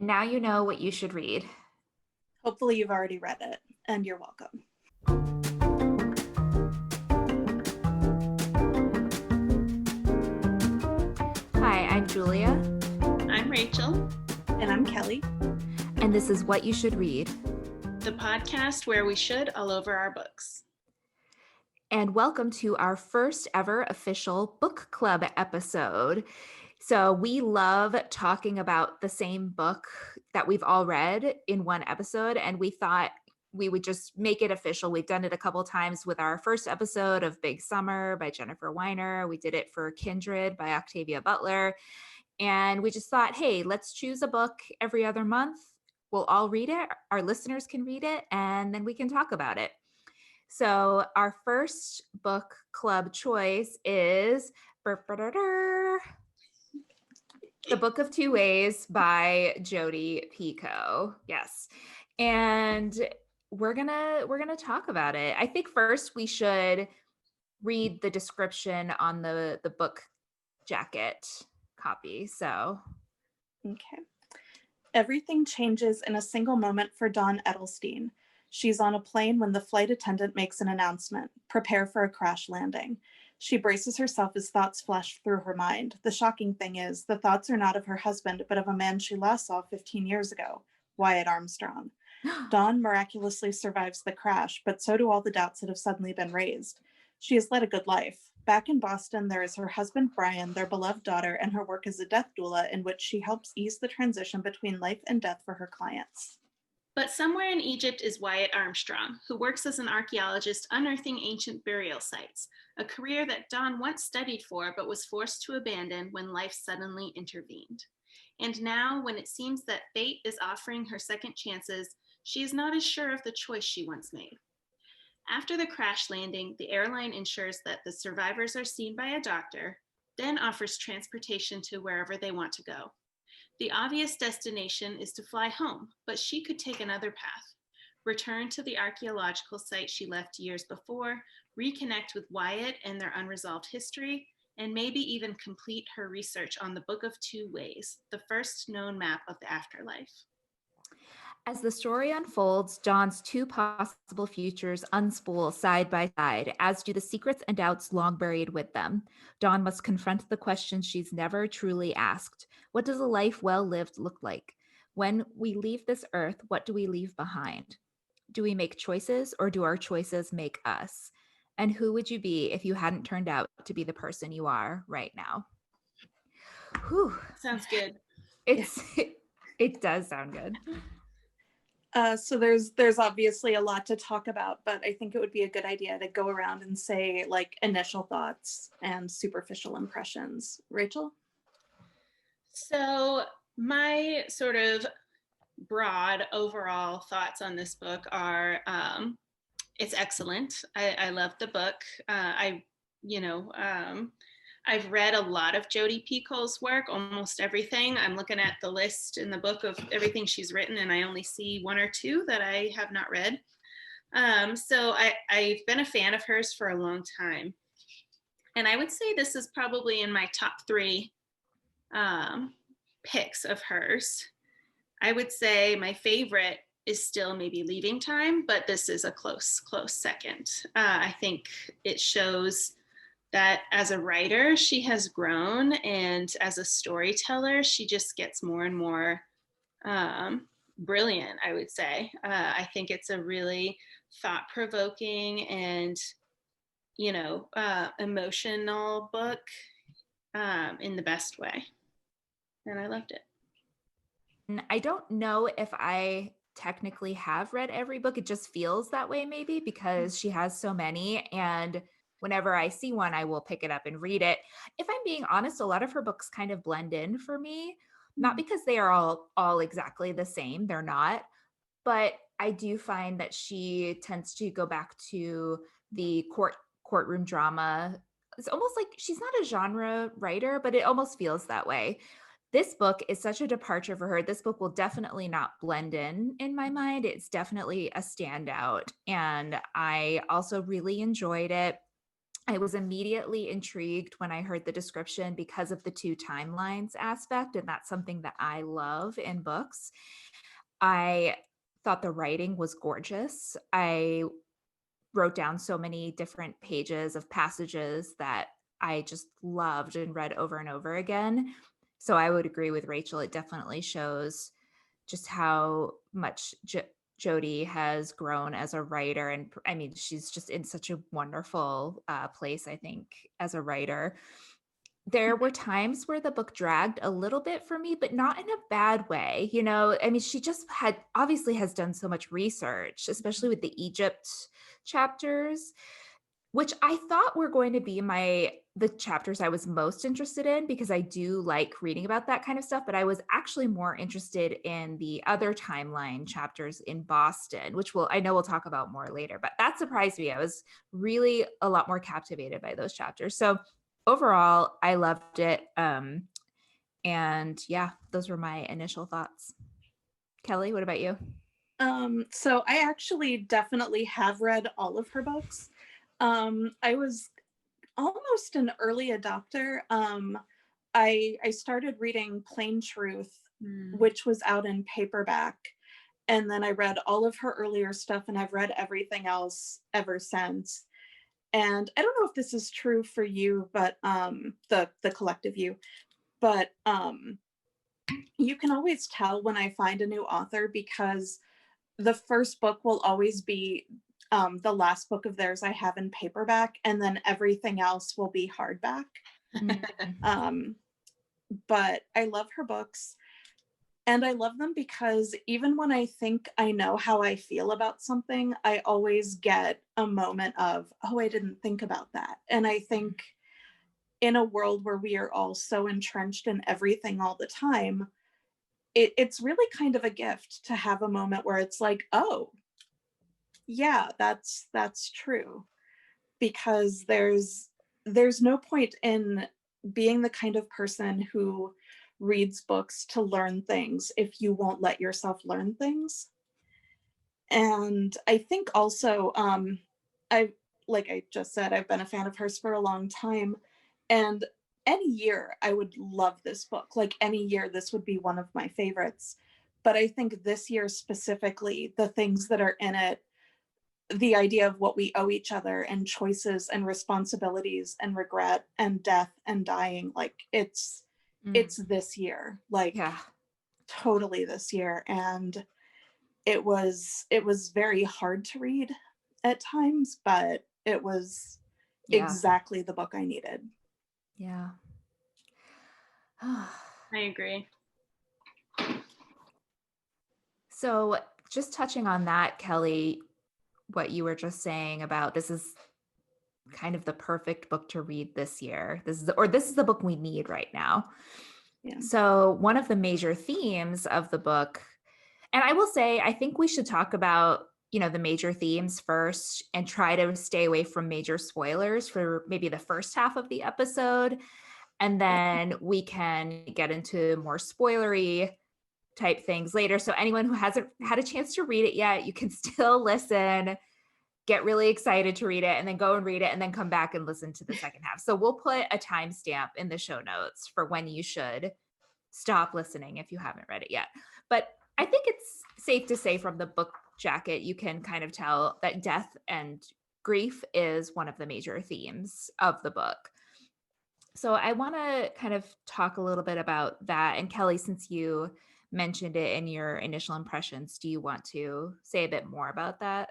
Now you know what you should read. Hopefully you've already read it, and you're welcome. Hi, I'm Julia. I'm Rachel. And I'm Kelly. And this is What You Should Read, the podcast where we should all over our books. And welcome to our first ever official book club episode. So we love talking about the same book that we've all read in one episode, and we thought we would just make it official. We've done it a couple times with our first episode of Big Summer by Jennifer Weiner. We did it for Kindred by Octavia Butler. And we just thought, hey, let's choose a book every other month. We'll all read it. Our listeners can read it, and then we can talk about it. So our first book club choice is The Book of Two Ways by Jodi Picoult. Yes. And we're gonna talk about it. I think first we should read the description on the book jacket copy. So okay. Everything changes in a single moment for Dawn Edelstein. She's on a plane when the flight attendant makes an announcement. Prepare for a crash landing. She braces herself as thoughts flash through her mind. The shocking thing is, the thoughts are not of her husband, but of a man she last saw 15 years ago, Wyatt Armstrong. Dawn miraculously survives the crash, but so do all the doubts that have suddenly been raised. She has led a good life. Back in Boston, there is her husband, Brian, their beloved daughter, and her work as a death doula in which she helps ease the transition between life and death for her clients. But somewhere in Egypt is Wyatt Armstrong, who works as an archaeologist unearthing ancient burial sites, a career that Dawn once studied for but was forced to abandon when life suddenly intervened. And now, when it seems that fate is offering her second chances, she is not as sure of the choice she once made. After the crash landing, the airline ensures that the survivors are seen by a doctor, then offers transportation to wherever they want to go. The obvious destination is to fly home, but she could take another path. Return to the archaeological site she left years before, reconnect with Wyatt and their unresolved history, and maybe even complete her research on the Book of Two Ways, the first known map of the afterlife. As the story unfolds, Dawn's two possible futures unspool side by side, as do the secrets and doubts long buried with them. Dawn must confront the questions she's never truly asked. What does a life well lived look like? When we leave this earth, what do we leave behind? Do we make choices, or do our choices make us? And who would you be if you hadn't turned out to be the person you are right now? Whew. Sounds good. It does sound good. So there's obviously a lot to talk about, but I think it would be a good idea to go around and say like initial thoughts and superficial impressions. Rachel? So my sort of broad overall thoughts on this book are it's excellent. I love the book. I've read a lot of Jodi Picoult's work, almost everything. I'm looking at the list in the book of everything she's written, and I only see one or two that I have not read. So I've been a fan of hers for a long time. And I would say this is probably in my top three picks of hers. I would say my favorite is still maybe Leaving Time, but this is a close second. I think it shows that as a writer, she has grown, and as a storyteller, she just gets more and more brilliant, I would say. I think it's a really thought-provoking and, emotional book in the best way. And I loved it. I don't know if I technically have read every book. It just feels that way maybe because she has so many, and whenever I see one, I will pick it up and read it. If I'm being honest, a lot of her books kind of blend in for me, not because they are all exactly the same. They're not, but I do find that she tends to go back to the courtroom drama. It's almost like she's not a genre writer, but it almost feels that way. This book is such a departure for her. This book will definitely not blend in my mind. It's definitely a standout. And I also really enjoyed it. I was immediately intrigued when I heard the description because of the two timelines aspect, and that's something that I love in books. I thought the writing was gorgeous. I wrote down so many different pages of passages that I just loved and read over and over again. So I would agree with Rachel. It definitely shows just how much Jodi has grown as a writer. And I mean, she's just in such a wonderful place, I think, as a writer. There were times where the book dragged a little bit for me, but not in a bad way. You know, I mean, she just had obviously has done so much research, especially with the Egypt chapters, which I thought were going to be the chapters I was most interested in, because I do like reading about that kind of stuff, but I was actually more interested in the other timeline chapters in Boston, which I know we'll talk about more later, but that surprised me. I was really a lot more captivated by those chapters. So overall, I loved it. And yeah, those were my initial thoughts. Kelly, what about you? So I actually definitely have read all of her books. I was almost an early adopter. I started reading Plain Truth, which was out in paperback. And then I read all of her earlier stuff, and I've read everything else ever since. And I don't know if this is true for you, but the collective you, but you can always tell when I find a new author, because the first book will always be the last book of theirs I have in paperback, and then everything else will be hardback. But I love her books, and I love them because even when I think I know how I feel about something, I always get a moment of, oh, I didn't think about that. And I think in a world where we are all so entrenched in everything all the time, it's really kind of a gift to have a moment where it's like, oh, yeah, that's true. Because there's no point in being the kind of person who reads books to learn things if you won't let yourself learn things. And I think also, like I just said, I've been a fan of hers for a long time. And any year I would love this book. Like any year, this would be one of my favorites. But I think this year specifically, the things that are in it, the idea of what we owe each other, and choices and responsibilities and regret and death and dying, like it's this year, like Yeah. totally this year. And it was very hard to read at times, but it was exactly the book I needed. Yeah. I agree. So just touching on that, Kelly, what you were just saying about this is kind of the perfect book to read this year. This is the book we need right now. Yeah. So one of the major themes of the book, and I will say, I think we should talk about, the major themes first and try to stay away from major spoilers for maybe the first half of the episode. And then we can get into more spoilery type things later. So anyone who hasn't had a chance to read it yet, you can still listen, get really excited to read it, and then go and read it, and then come back and listen to the second half. So we'll put a timestamp in the show notes for when you should stop listening if you haven't read it yet. But I think it's safe to say from the book jacket, you can kind of tell that death and grief is one of the major themes of the book. So I want to kind of talk a little bit about that. And Kelly, since you mentioned it in your initial impressions, do you want to say a bit more about that?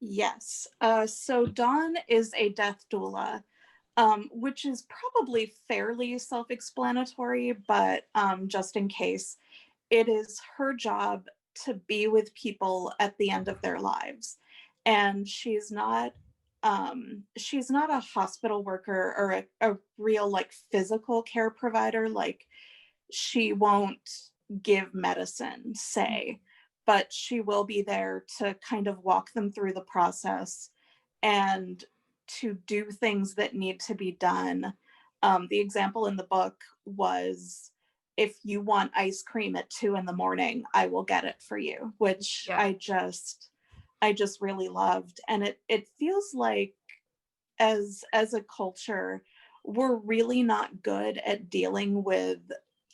Yes. So Dawn is a death doula, which is probably fairly self-explanatory, but just in case, it is her job to be with people at the end of their lives. And she's not a hospital worker or a real like physical care provider. Like she won't give medicine, say, but she will be there to kind of walk them through the process and to do things that need to be done. The example in the book was, if you want ice cream at 2 a.m, I will get it for you, which I just really loved. And it feels like as a culture, we're really not good at dealing with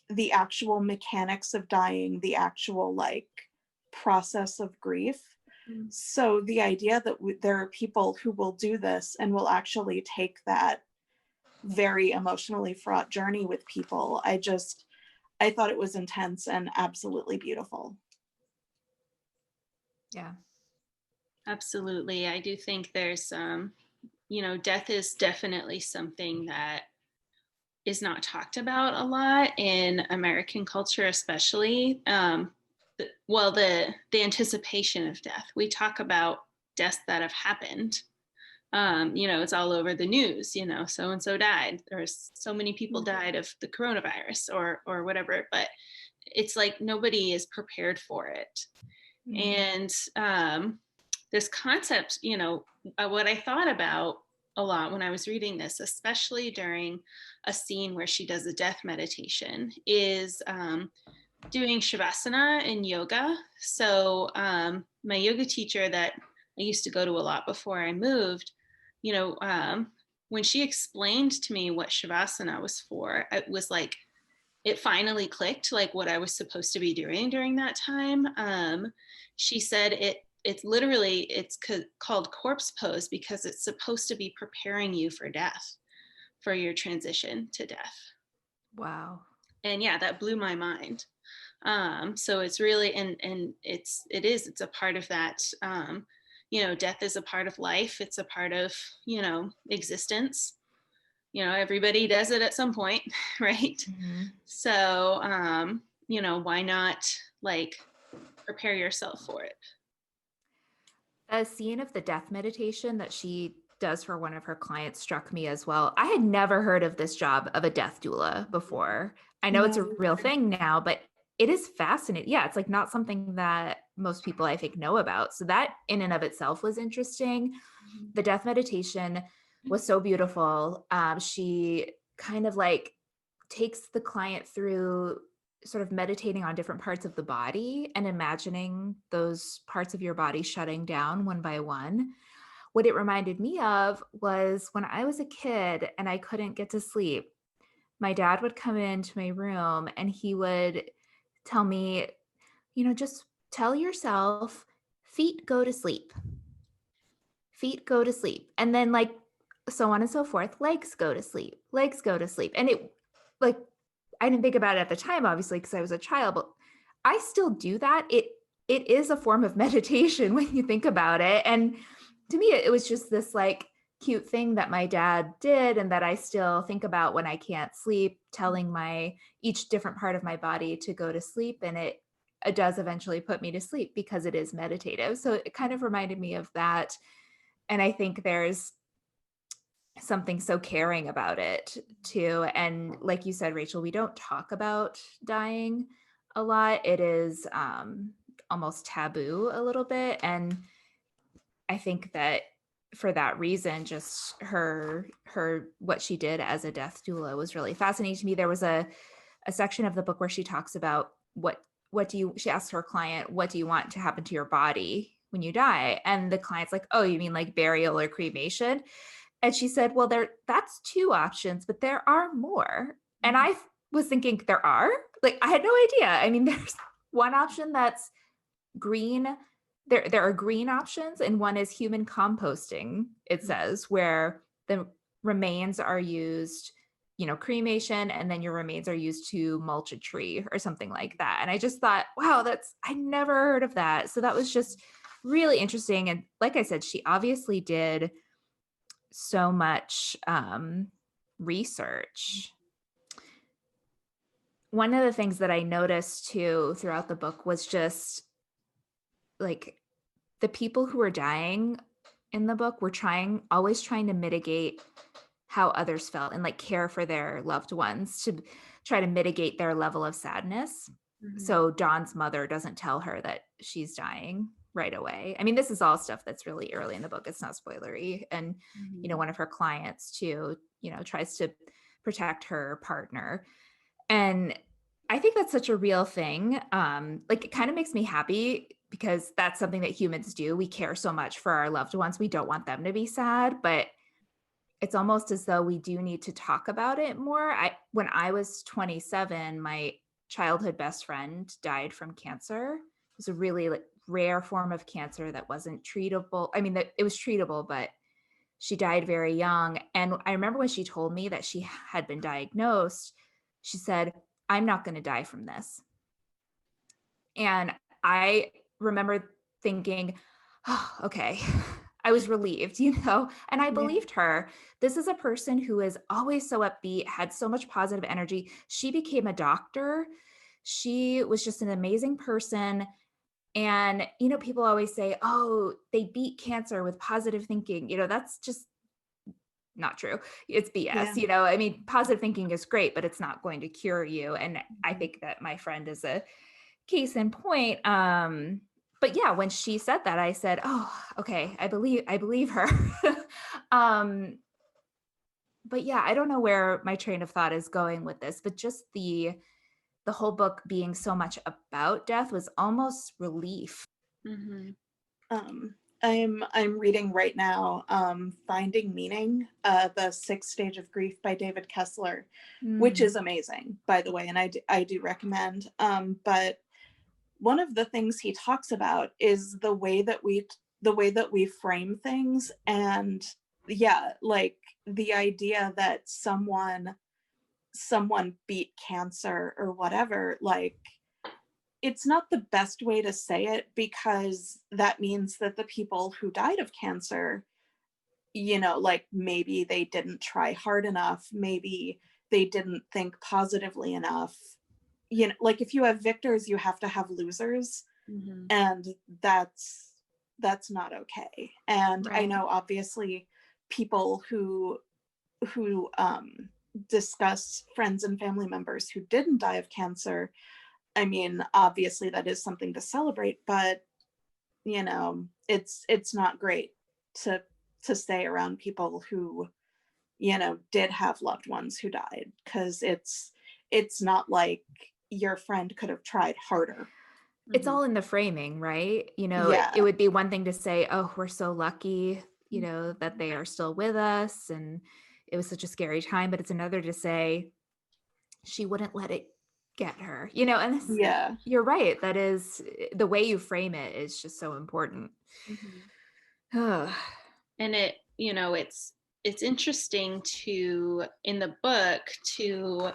the actual mechanics of dying, the actual like process of grief. So the idea that there are people who will do this and will actually take that very emotionally fraught journey with people, I thought it was intense and absolutely beautiful. Yeah. Absolutely. I do think there's, death is definitely something that is not talked about a lot in American culture, especially. The anticipation of death. We talk about deaths that have happened. It's all over the news. So and so died. There's so many people died of the coronavirus or whatever. But it's like nobody is prepared for it. And this concept, what I thought about a lot when I was reading this, especially during a scene where she does a death meditation, is doing shavasana in yoga. So my yoga teacher that I used to go to a lot before I moved, when she explained to me what shavasana was for, it was like, it finally clicked, like what I was supposed to be doing during that time. She said it's literally, it's called corpse pose because it's supposed to be preparing you for death, for your transition to death. Wow. And yeah, that blew my mind. So it's really, and it's a part of that. Death is a part of life. It's a part of, existence. Everybody does it at some point, right? So, why not like prepare yourself for it? A scene of the death meditation that she does for one of her clients struck me as well. I had never heard of this job of a death doula before. I know it's a real thing now, but it is fascinating. Yeah, it's like not something that most people I think know about. So that in and of itself was interesting. The death meditation was so beautiful. She kind of like takes the client through sort of meditating on different parts of the body and imagining those parts of your body shutting down one by one. What it reminded me of was when I was a kid and I couldn't get to sleep, my dad would come into my room and he would tell me, just tell yourself, feet go to sleep. Feet go to sleep. And then like so on and so forth, legs go to sleep. Legs go to sleep. And it like I didn't think about it at the time, obviously, because I was a child, but I still do that. It is a form of meditation when you think about it. And to me, it was just this like cute thing that my dad did and that I still think about when I can't sleep, telling each different part of my body to go to sleep. And it does eventually put me to sleep because it is meditative. So it kind of reminded me of that. And I think there's something so caring about it too. And like you said, Rachel, we don't talk about dying a lot. It is almost taboo a little bit. And I think that for that reason, just her what she did as a death doula was really fascinating to me. There was a section of the book where she talks about she asks her client, what do you want to happen to your body when you die? And the client's like, oh, you mean like burial or cremation? And she said, well, that's two options, but there are more. And I was thinking, there are? Like, I had no idea. I mean, there's one option that's green. There are green options, and one is human composting, it says, where the remains are used, cremation, and then your remains are used to mulch a tree or something like that. And I just thought, wow, I never heard of that. So that was just really interesting. And like I said, she obviously did so much research. One of the things that I noticed too throughout the book was just like the people who were dying in the book were always trying to mitigate how others felt and like care for their loved ones to try to mitigate their level of sadness. So Dawn's mother doesn't tell her that she's dying right away. I mean, this is all stuff that's really early in the book. It's not spoilery. And, one of her clients too, tries to protect her partner. And I think that's such a real thing. Like it kind of makes me happy because that's something that humans do. We care so much for our loved ones. We don't want them to be sad, but it's almost as though we do need to talk about it more. When I was 27, my childhood best friend died from cancer. It was a really rare form of cancer that wasn't treatable. I mean, that it was treatable, but she died very young. And I remember when she told me that she had been diagnosed, she said, "I'm not going to die from this." And I remember thinking, oh, okay, I was relieved, and I Yeah. believed her. This is a person who is always so upbeat, had so much positive energy. She became a doctor. She was just an amazing person. And, people always say, oh, they beat cancer with positive thinking. That's just not true. It's Yeah. BS. I mean, positive thinking is great, but it's not going to cure you. And I Mhm. think that my friend is a case in point. But yeah, when she said that, I said, oh, okay, I believe her. um, but yeah, I don't know where my train of thought is going with this, but just the whole book being so much about death was almost relief. Mm-hmm. I'm reading right now, Finding Meaning, the Sixth Stage of Grief by David Kessler, which Mm, is amazing, by the way, and I do recommend. But one of the things he talks about is the way that we frame things, and yeah, like the idea that someone beat cancer or whatever, like it's not the best way to say it, because that means that the people who died of cancer, like maybe they didn't try hard enough, maybe they didn't think positively enough. Like if you have victors, you have to have losers, Mm-hmm. and that's not okay. And I right. know obviously people who discuss friends and family members who didn't die of cancer. I mean, obviously that is something to celebrate, but it's not great to stay around people who did have loved ones who died, because it's not like your friend could have tried harder. It's Mm-hmm. all in the framing, right? It Yeah. would be one thing to say, oh, we're so lucky, that they are still with us. And it was such a scary time. But it's another to say, she wouldn't let it get her, and Yeah. you're right. That is the way you frame it is just so important. Mm-hmm. Ugh. And it's interesting to in the book to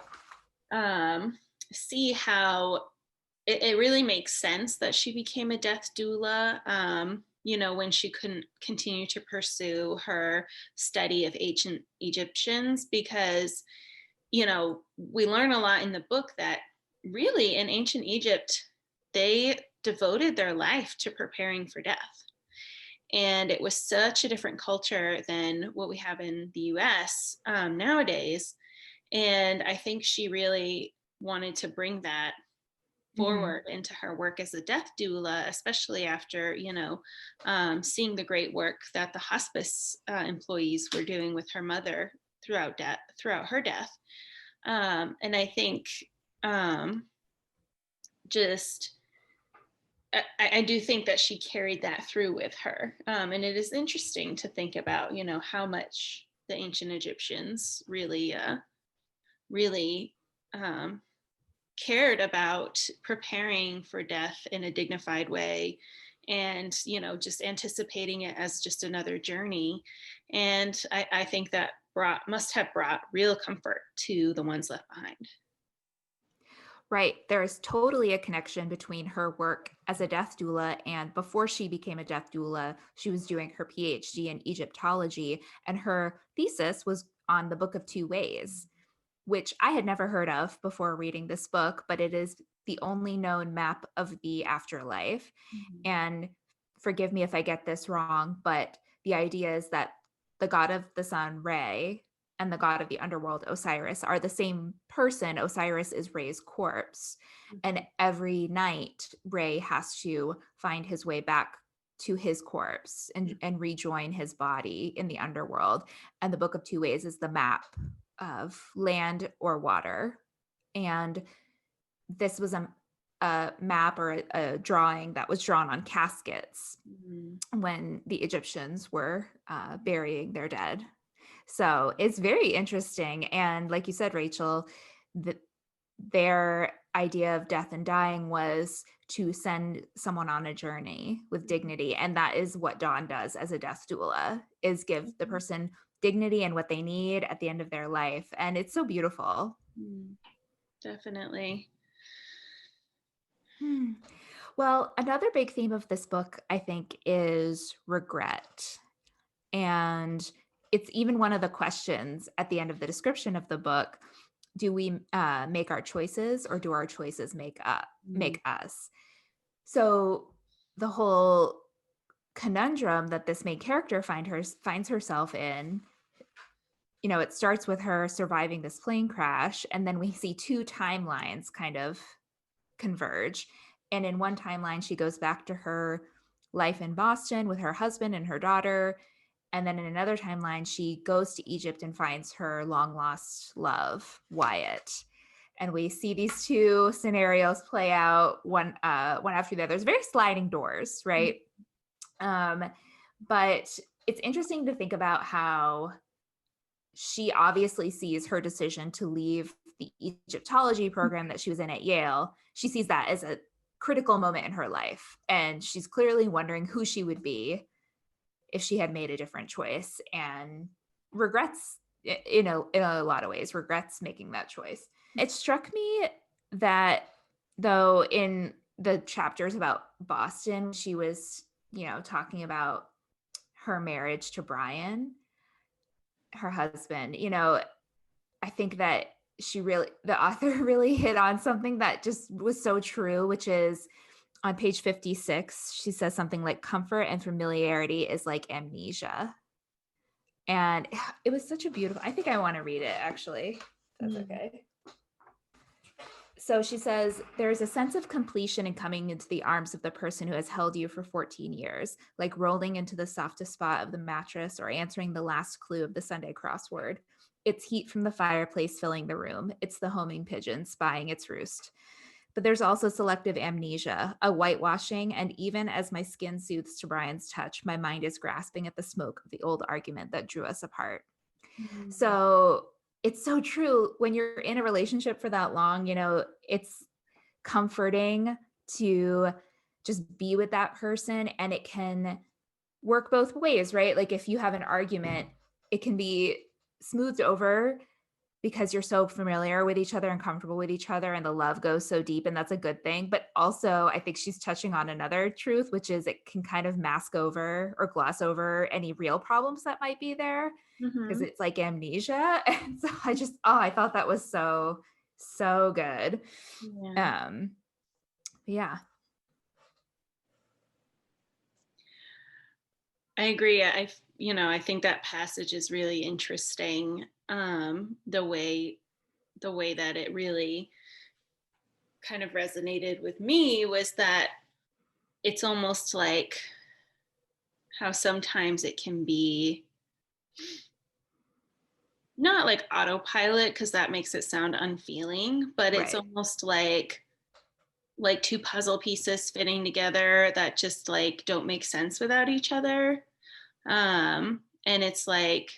um, see how it really makes sense that she became a death doula. When she couldn't continue to pursue her study of ancient Egyptians, because we learn a lot in the book that really in ancient Egypt, they devoted their life to preparing for death. And it was such a different culture than what we have in the US nowadays. And I think she really wanted to bring that Mhm. forward into her work as a death doula, especially after, seeing the great work that the hospice employees were doing with her mother throughout her death. And I think um, just I do think that she carried that through with her. And it is interesting to think about, how much the ancient Egyptians really um, cared about preparing for death in a dignified way, and just anticipating it as just another journey. And I think that must have brought real comfort to the ones left behind. Right. There is totally a connection between her work as a death doula and before she became a death doula, she was doing her PhD in Egyptology, and her thesis was on the Book of Two Ways, which I had never heard of before reading this book, but it is the only known map of the afterlife. Mm-hmm. And forgive me if I get this wrong, but the idea is that the god of the sun, Re, and the god of the underworld, Osiris, are the same person. Osiris is Re's corpse. And every night, Re has to find his way back to his corpse and rejoin his body in the underworld. And the Book of Two Ways is the map of land or water. And this was a map or a drawing that was drawn on caskets Mm-hmm. when the Egyptians were burying their dead. So it's very interesting. And like you said, Rachel, their idea of death and dying was to send someone on a journey with dignity. And that is what Dawn does as a death doula, is give the person dignity and what they need at the end of their life. And it's so beautiful. Definitely. Well, another big theme of this book, I think, is regret. And it's even one of the questions at the end of the description of the book. Do we make our choices, or do our choices make us? So the whole conundrum that this main character finds herself in, it starts with her surviving this plane crash, and then we see two timelines kind of converge. And in one timeline, she goes back to her life in Boston with her husband and her daughter. And then in another timeline, she goes to Egypt and finds her long lost love, Wyatt. And we see these two scenarios play out one after the other. There's very sliding doors, right? But it's interesting to think about how she obviously sees her decision to leave the Egyptology program that she was in at Yale. She sees that as a critical moment in her life. And she's clearly wondering who she would be if she had made a different choice, and regrets, in a lot of ways, regrets making that choice. It struck me that, though, in the chapters about Boston, she was, talking about her marriage to Brian, her husband. I think that the author really hit on something that just was so true, which is on page 56, she says something like, comfort and familiarity is like amnesia. And it was such a beautiful, I think I want to read it, actually. That's okay. So she says, there is a sense of completion in coming into the arms of the person who has held you for 14 years, like rolling into the softest spot of the mattress or answering the last clue of the Sunday crossword. It's heat from the fireplace filling the room. It's the homing pigeon spying its roost. But there's also selective amnesia, a whitewashing, and even as my skin soothes to Brian's touch, my mind is grasping at the smoke of the old argument that drew us apart. So it's so true. When you're in a relationship for that long, it's comforting to just be with that person, and it can work both ways, right? Like if you have an argument, it can be smoothed over because you're so familiar with each other and comfortable with each other, and the love goes so deep, and that's a good thing. But also, I think she's touching on another truth, which is it can kind of mask over or gloss over any real problems that might be there, because it's like amnesia. And so I thought that was so good. Yeah. I agree. I think that passage is really interesting. The way that it really kind of resonated with me was that it's almost like how sometimes it can be not like autopilot, because that makes it sound unfeeling, but it's almost like two puzzle pieces fitting together that just like don't make sense without each other. And it's like,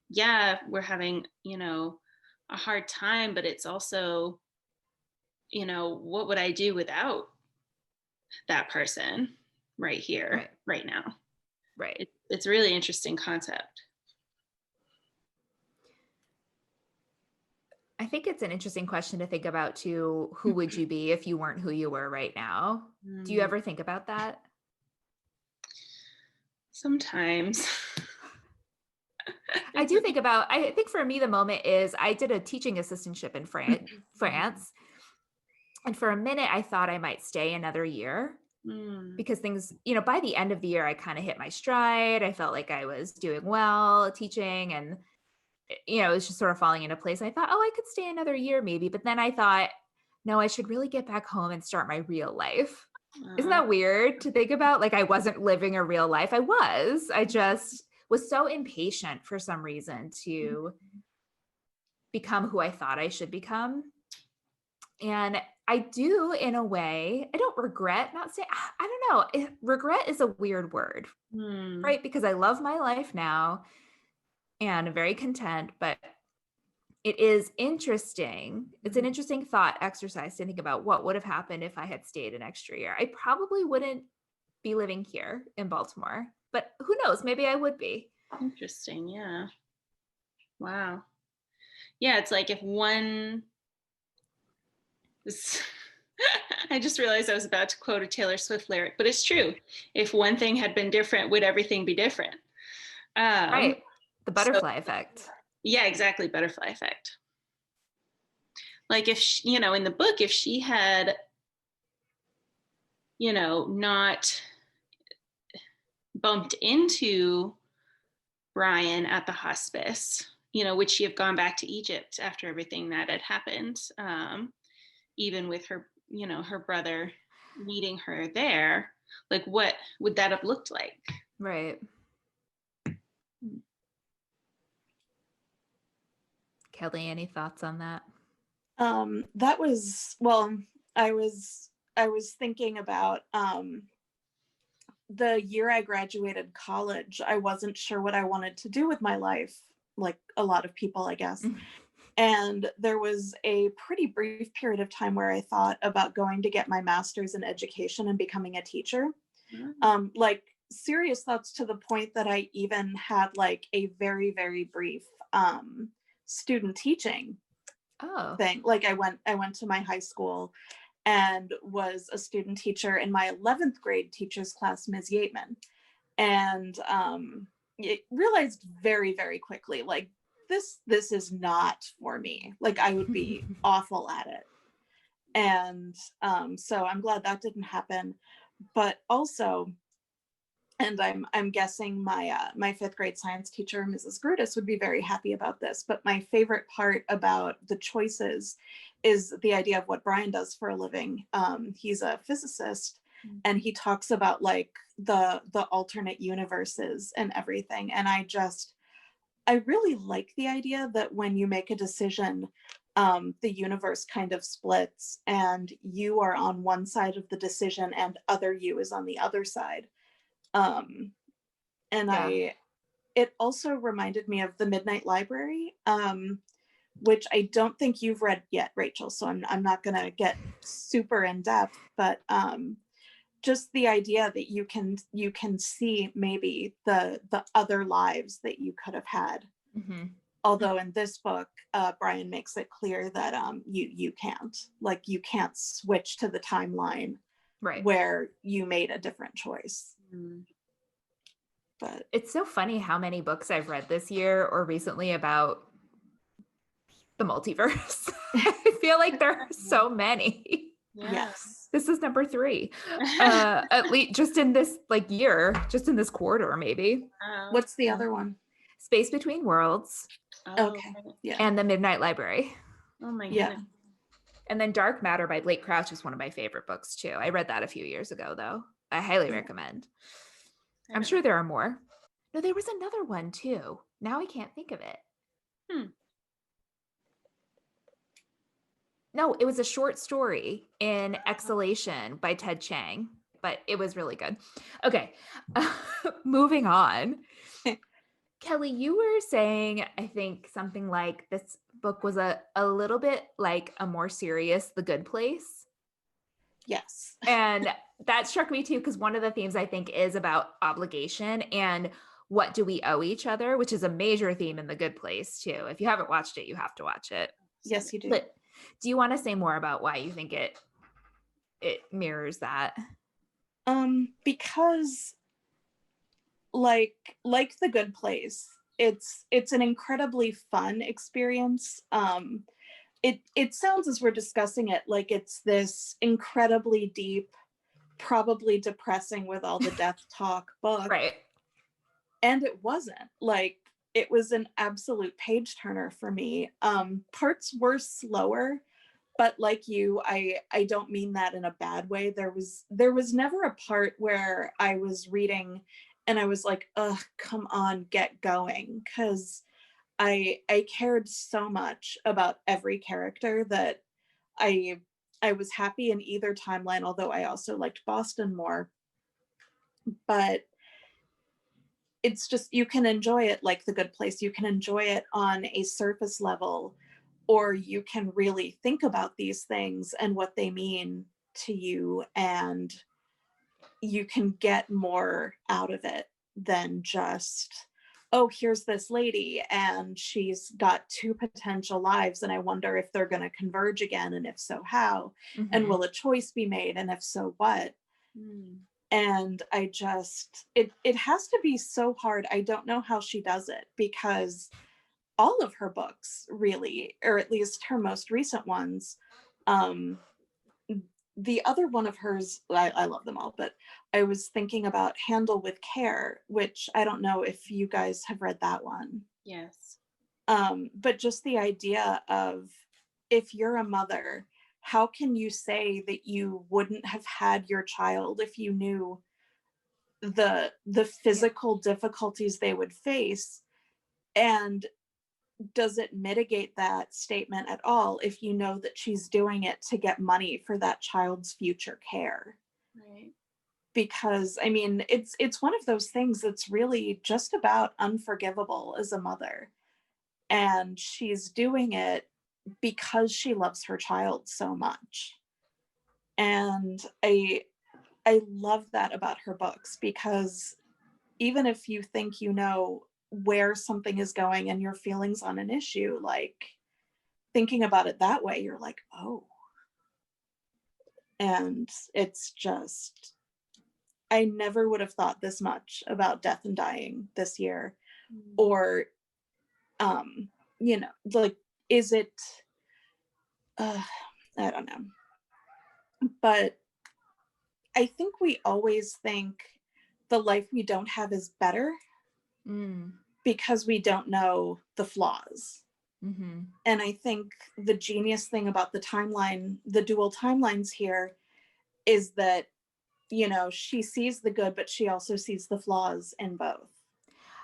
yeah, we're having, a hard time, but it's also, what would I do without that person right here, right now? Right. It's a really interesting concept. I think it's an interesting question to think about too. Who would you be if you weren't who you were right now? Do you ever think about that? Sometimes. I think for me, the moment is I did a teaching assistantship in France. And for a minute, I thought I might stay another year because things, by the end of the year, I kind of hit my stride. I felt like I was doing well teaching, and, it was just sort of falling into place. I thought, I could stay another year maybe. But then I thought, no, I should really get back home and start my real life. Isn't that weird to think about? Like I wasn't living a real life. I just was so impatient for some reason to become who I thought I should become. And I do, in a way, I don't regret not saying, I don't know. Regret is a weird word, right? Because I love my life now. and very content, but it is interesting. It's an interesting thought exercise to think about what would have happened if I had stayed an extra year. I probably wouldn't be living here in Baltimore, but who knows? Maybe I would be. Interesting. Yeah. Wow. Yeah, it's like if one this I just realized I was about to quote a Taylor Swift lyric, but it's true. If one thing had been different, would everything be different? Right. The So butterfly effect. yeah, exactly. Butterfly effect. Like if she, in the book, if she had, not bumped into Brian at the hospice, would she have gone back to Egypt after everything that had happened? Even with her, her brother meeting her there, like what would that have looked like? Right. Kelly, any thoughts on that? That was, well, I was thinking about the year I graduated college. I wasn't sure what I wanted to do with my life, like a lot of people, I guess. And there was a pretty brief period of time where I thought about going to get my master's in education and becoming a teacher. Like serious thoughts, to the point that I even had like a very, very brief student teaching thing. Like I went to my high school and was a student teacher in my 11th grade teacher's class, Ms. Yateman. And it realized very, very quickly, like, this is not for me. Like, I would be awful at it. And so I'm glad that didn't happen. But also, and I'm guessing my 5th grade science teacher, Mrs. Grutus, would be very happy about this. But my favorite part about the choices is the idea of what Brian does for a living. He's a physicist, and he talks about like the alternate universes and everything. And I really like the idea that when you make a decision, the universe kind of splits, and you are on one side of the decision and other you is on the other side. And yeah. It also reminded me of The Midnight Library, which I don't think you've read yet, Rachel. So I'm not going to get super in depth, but just the idea that you can see maybe the other lives that you could have had. Although in this book, Brian makes it clear that you can't switch to the timeline where you made a different choice. But it's so funny how many books I've read this year or recently about the multiverse. I feel like there are so many. Yes. This is number 3. At least just in this like year, just in this quarter, maybe. What's the other one? Space Between Worlds. Okay. Yeah. And The Midnight Library. Oh my Yeah. goodness. And then Dark Matter by Blake Crouch is one of my favorite books too. I read that a few years ago though. I highly recommend. I'm sure there are more. No, there was another one too. Now I can't think of it. No, it was a short story in Exhalation by Ted Chiang, but it was really good. Okay, moving on. Kelly, you were saying, I think something like this book was a little bit like a more serious The Good Place. Yes. And that struck me too, because one of the themes I think is about obligation and what do we owe each other, which is a major theme in The Good Place too. If you haven't watched it, you have to watch it. Yes, you do. But do you want to say more about why you think it mirrors that? Because like The Good Place, it's an incredibly fun experience. It sounds, as we're discussing it, like it's this incredibly deep, probably depressing with all the death talk book. Right. And it wasn't. Like, it was an absolute page turner for me. Parts were slower, but like you, I don't mean that in a bad way. There was never a part where I was reading and I was like, ugh, come on, get going. Because I cared so much about every character that I was happy in either timeline, although I also liked Boston more. But it's just, you can enjoy it like The Good Place. You can enjoy it on a surface level, or you can really think about these things and what they mean to you, and you can get more out of it than just, oh, here's this lady and she's got two potential lives and I wonder if they're going to converge again, and if so, how, and will a choice be made, and if so, what. And I just, it has to be so hard. I don't know how she does it, because all of her books really, or at least her most recent ones, the other one of hers, I love them all, but I was thinking about Handle with Care, which I don't know if you guys have read that one. Yes. But just the idea of, if you're a mother, how can you say that you wouldn't have had your child if you knew the physical difficulties they would face? And does it mitigate that statement at all if you know that she's doing it to get money for that child's future care? Right. Because I mean, it's one of those things that's really just about unforgivable as a mother, and she's doing it because she loves her child so much. And I love that about her books, because even if you think you know where something is going and your feelings on an issue, like, thinking about it that way, you're like, oh. And it's just, I never would have thought this much about death and dying this year. Or you know, like, is it I don't know. But I think we always think the life we don't have is better because we don't know the flaws. And I think the genius thing about the timeline, the dual timelines here, is that, you know, she sees the good, but she also sees the flaws in both.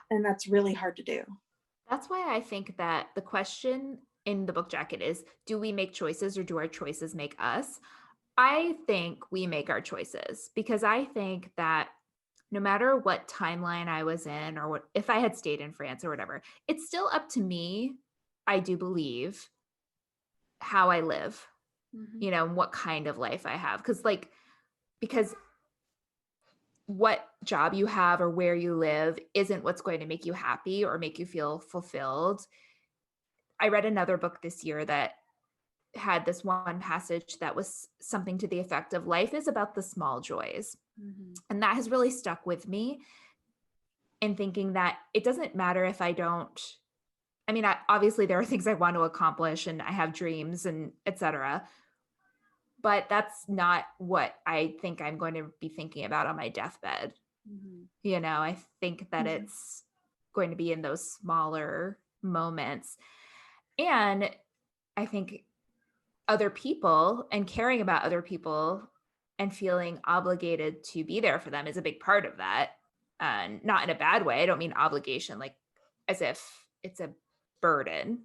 And that's really hard to do. That's why I think that the question in the book jacket is, do we make choices or do our choices make us? I think we make our choices, because I think that no matter what timeline I was in, or what, if I had stayed in France or whatever, it's still up to me, I do believe, how I live, you know, what kind of life I have. Because what job you have or where you live isn't what's going to make you happy or make you feel fulfilled. I read another book this year that had this one passage that was something to the effect of, life is about the small joys. And that has really stuck with me, in thinking that it doesn't matter if I don't, I mean, obviously there are things I want to accomplish and I have dreams and etc. But that's not what I think I'm going to be thinking about on my deathbed. You know, I think that it's going to be in those smaller moments. And I think other people and caring about other people and feeling obligated to be there for them is a big part of that. And not in a bad way. I don't mean obligation, like as if it's a burden,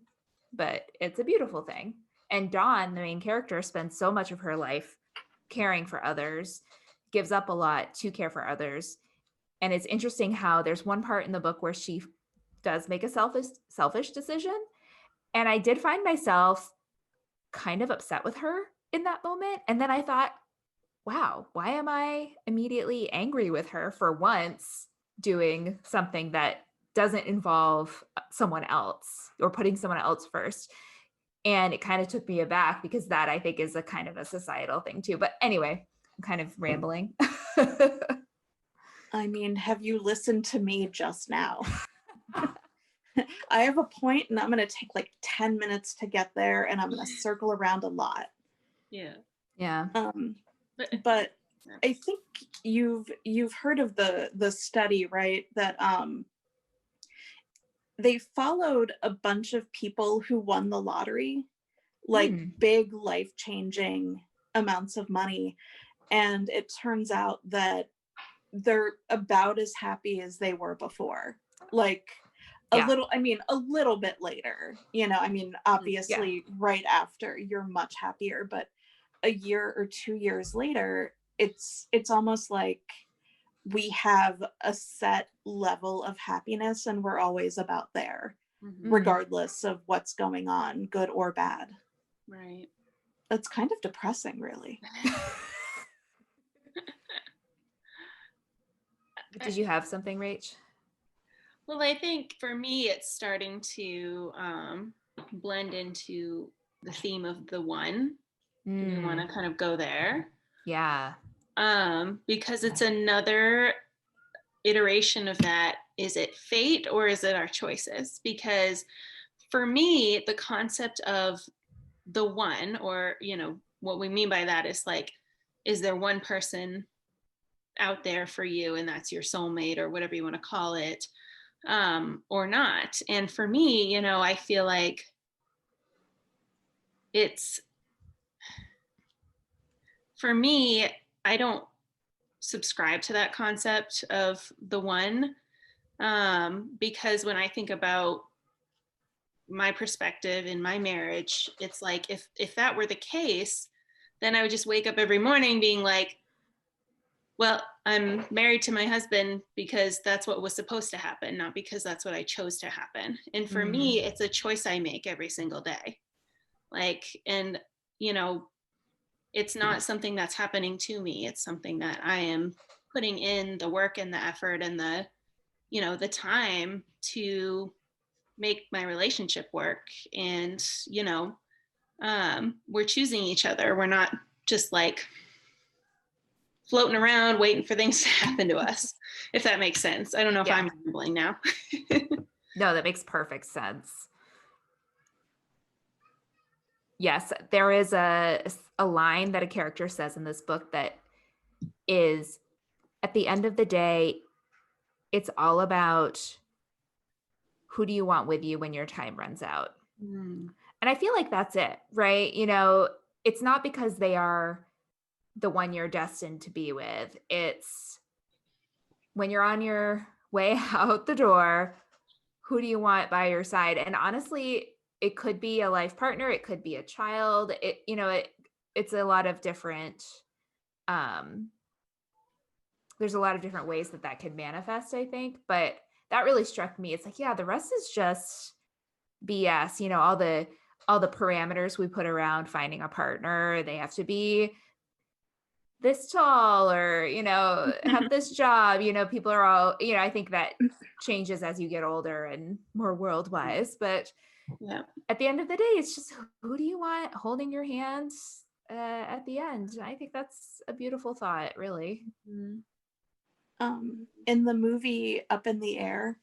but it's a beautiful thing. And Dawn, the main character, spends so much of her life caring for others, gives up a lot to care for others. And it's interesting how there's one part in the book where she does make a selfish decision. And I did find myself kind of upset with her in that moment. And then I thought, wow, why am I immediately angry with her for once doing something that doesn't involve someone else or putting someone else first? And it kind of took me aback, because that, I think, is a kind of a societal thing too. But anyway, I'm kind of rambling. I mean, have you listened to me just now? I have a point and I'm going to take like 10 minutes to get there, and I'm going to circle around a lot. Yeah. But I think you've heard of the study, right? That they followed a bunch of people who won the lottery, like big life-changing amounts of money. And it turns out that they're about as happy as they were before. Like a little bit later, you know, I mean, obviously right after you're much happier, but a year or 2 years later, it's almost like we have a set level of happiness and we're always about there, Mm-hmm. regardless of what's going on, good or bad. Right. That's kind of depressing, really. Did you have something, Rach? Well, I think for me, it's starting to blend into the theme of the one. Do we want to kind of go there? Yeah. Because it's another iteration of that. Is it fate or is it our choices? Because for me, the concept of the one, or, you know, what we mean by that is like, is there one person out there for you and that's your soulmate or whatever you want to call it, or not? And for me, you know, I feel like it's, for me, I don't subscribe to that concept of the one, because when I think about my perspective in my marriage, it's like if that were the case, then I would just wake up every morning being like, well, I'm married to my husband because that's what was supposed to happen, not because that's what I chose to happen. And for me, it's a choice I make every single day. Like, and, you know, it's not something that's happening to me. It's something that I am putting in the work and the effort and the, you know, the time to make my relationship work. And, you know, we're choosing each other. We're not just like floating around waiting for things to happen to us, if that makes sense. I don't know if I'm rambling now. No, that makes perfect sense. Yes, there is a line that a character says in this book that is, at the end of the day, it's all about who do you want with you when your time runs out. And I feel like that's it, right? You know, it's not because they are the one you're destined to be with. It's when you're on your way out the door, who do you want by your side? And honestly, it could be a life partner, it could be a child. It, you know, it's a lot of different there's a lot of different ways that could manifest, I think, but that really struck me. It's like, yeah, the rest is just BS, you know, all the parameters we put around finding a partner. They have to be this tall, or, you know, have this job. You know, people are all, you know, I think that changes as you get older and more world wise, but at the end of the day, it's just, who do you want holding your hands at the end? I think that's a beautiful thought, really. In the movie Up in the Air,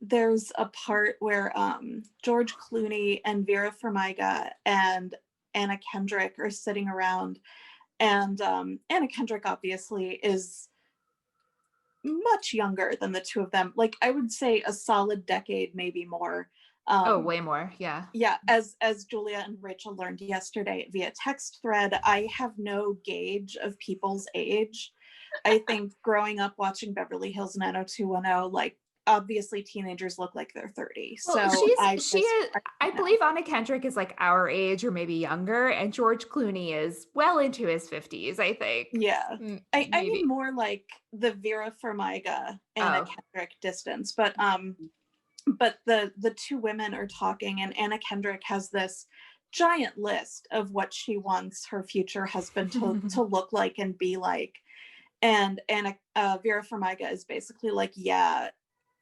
there's a part where George Clooney and Vera Farmiga and Anna Kendrick are sitting around, and Anna Kendrick obviously is much younger than the two of them. Like, I would say a solid decade, maybe more. Way more. Yeah. Yeah. As Julia and Rachel learned yesterday via text thread, I have no gauge of people's age. I think growing up watching Beverly Hills 90210, like, obviously teenagers look like they're 30. Well, So I believe Anna Kendrick is like our age or maybe younger, and George Clooney is well into his 50s, I think. Yeah. I mean more like the Vera Farmiga Anna Kendrick distance, but the two women are talking, and Anna Kendrick has this giant list of what she wants her future husband to look like and be like. And Vera Farmiga is basically like, yeah,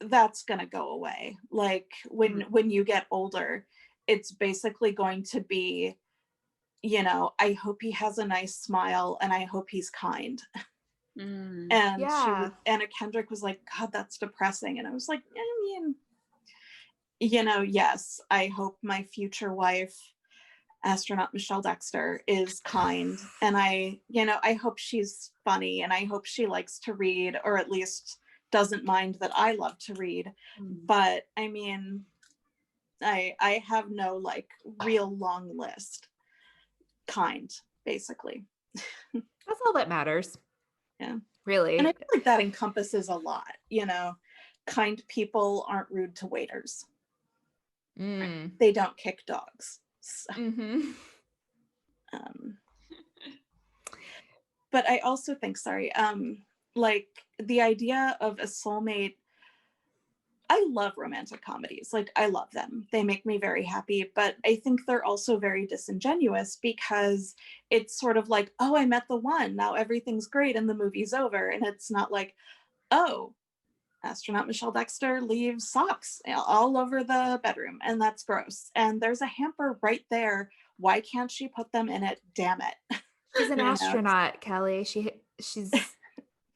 that's going to go away. Like, when you get older, it's basically going to be, you know, I hope he has a nice smile and I hope he's kind. And Anna Kendrick was like, God, that's depressing. And I was like, I mean, you know, yes, I hope my future wife, astronaut Michelle Dexter, is kind, and I hope she's funny, and I hope she likes to read, or at least doesn't mind that I love to read. But I mean, I have no like real long list. Kind, basically. That's all that matters. Yeah, really. And I feel like that encompasses a lot. You know, kind people aren't rude to waiters. They don't kick dogs. So. But I also think, Like the idea of a soulmate, I love romantic comedies. Like, I love them. They make me very happy. But I think they're also very disingenuous because it's sort of like, oh, I met the one. Now everything's great and the movie's over. And it's not like, oh, astronaut Michelle Dexter leaves socks all over the bedroom. And that's gross. And there's a hamper right there. Why can't she put them in it? Damn it. She's an You know? astronaut, Kelly. She's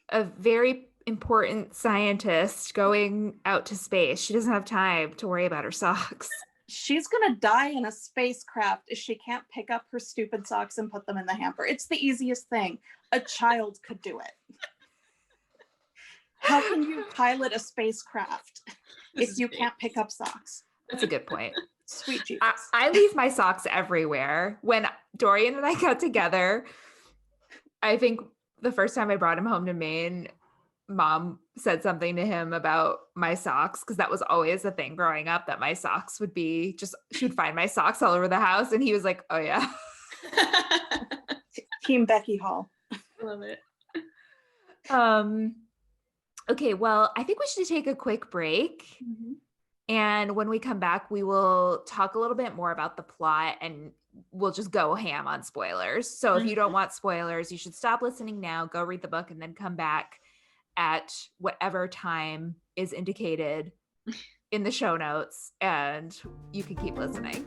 a very important scientist going out to space. She doesn't have time to worry about her socks. She's gonna die in a spacecraft if she can't pick up her stupid socks and put them in the hamper. It's the easiest thing. A child could do it. How can you pilot a spacecraft if you can't pick up socks? That's a good point. Sweet Jesus. I leave my socks everywhere. When Dorian and I got together, I think the first time I brought him home to Maine, Mom said something to him about my socks, because that was always a thing growing up, that my socks would be just, she would find my socks all over the house. And he was like, oh yeah. Team Becky Hall. Love it. Okay, well, I think we should take a quick break. Mm-hmm. And when we come back, we will talk a little bit more about the plot, and we'll just go ham on spoilers. So if you don't want spoilers, you should stop listening now, go read the book, and then come back at whatever time is indicated in the show notes, and you can keep listening.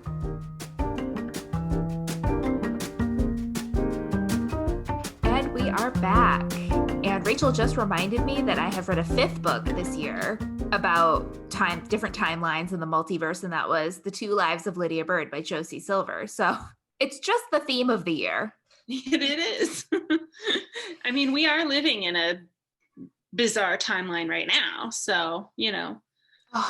And we are back. And Rachel just reminded me that I have read a 5th book this year about different timelines in the multiverse, and that was The 2 Lives of Lydia Bird by Josie Silver. So it's just the theme of the year. It is. I mean, we are living in a bizarre timeline right now. So, you know,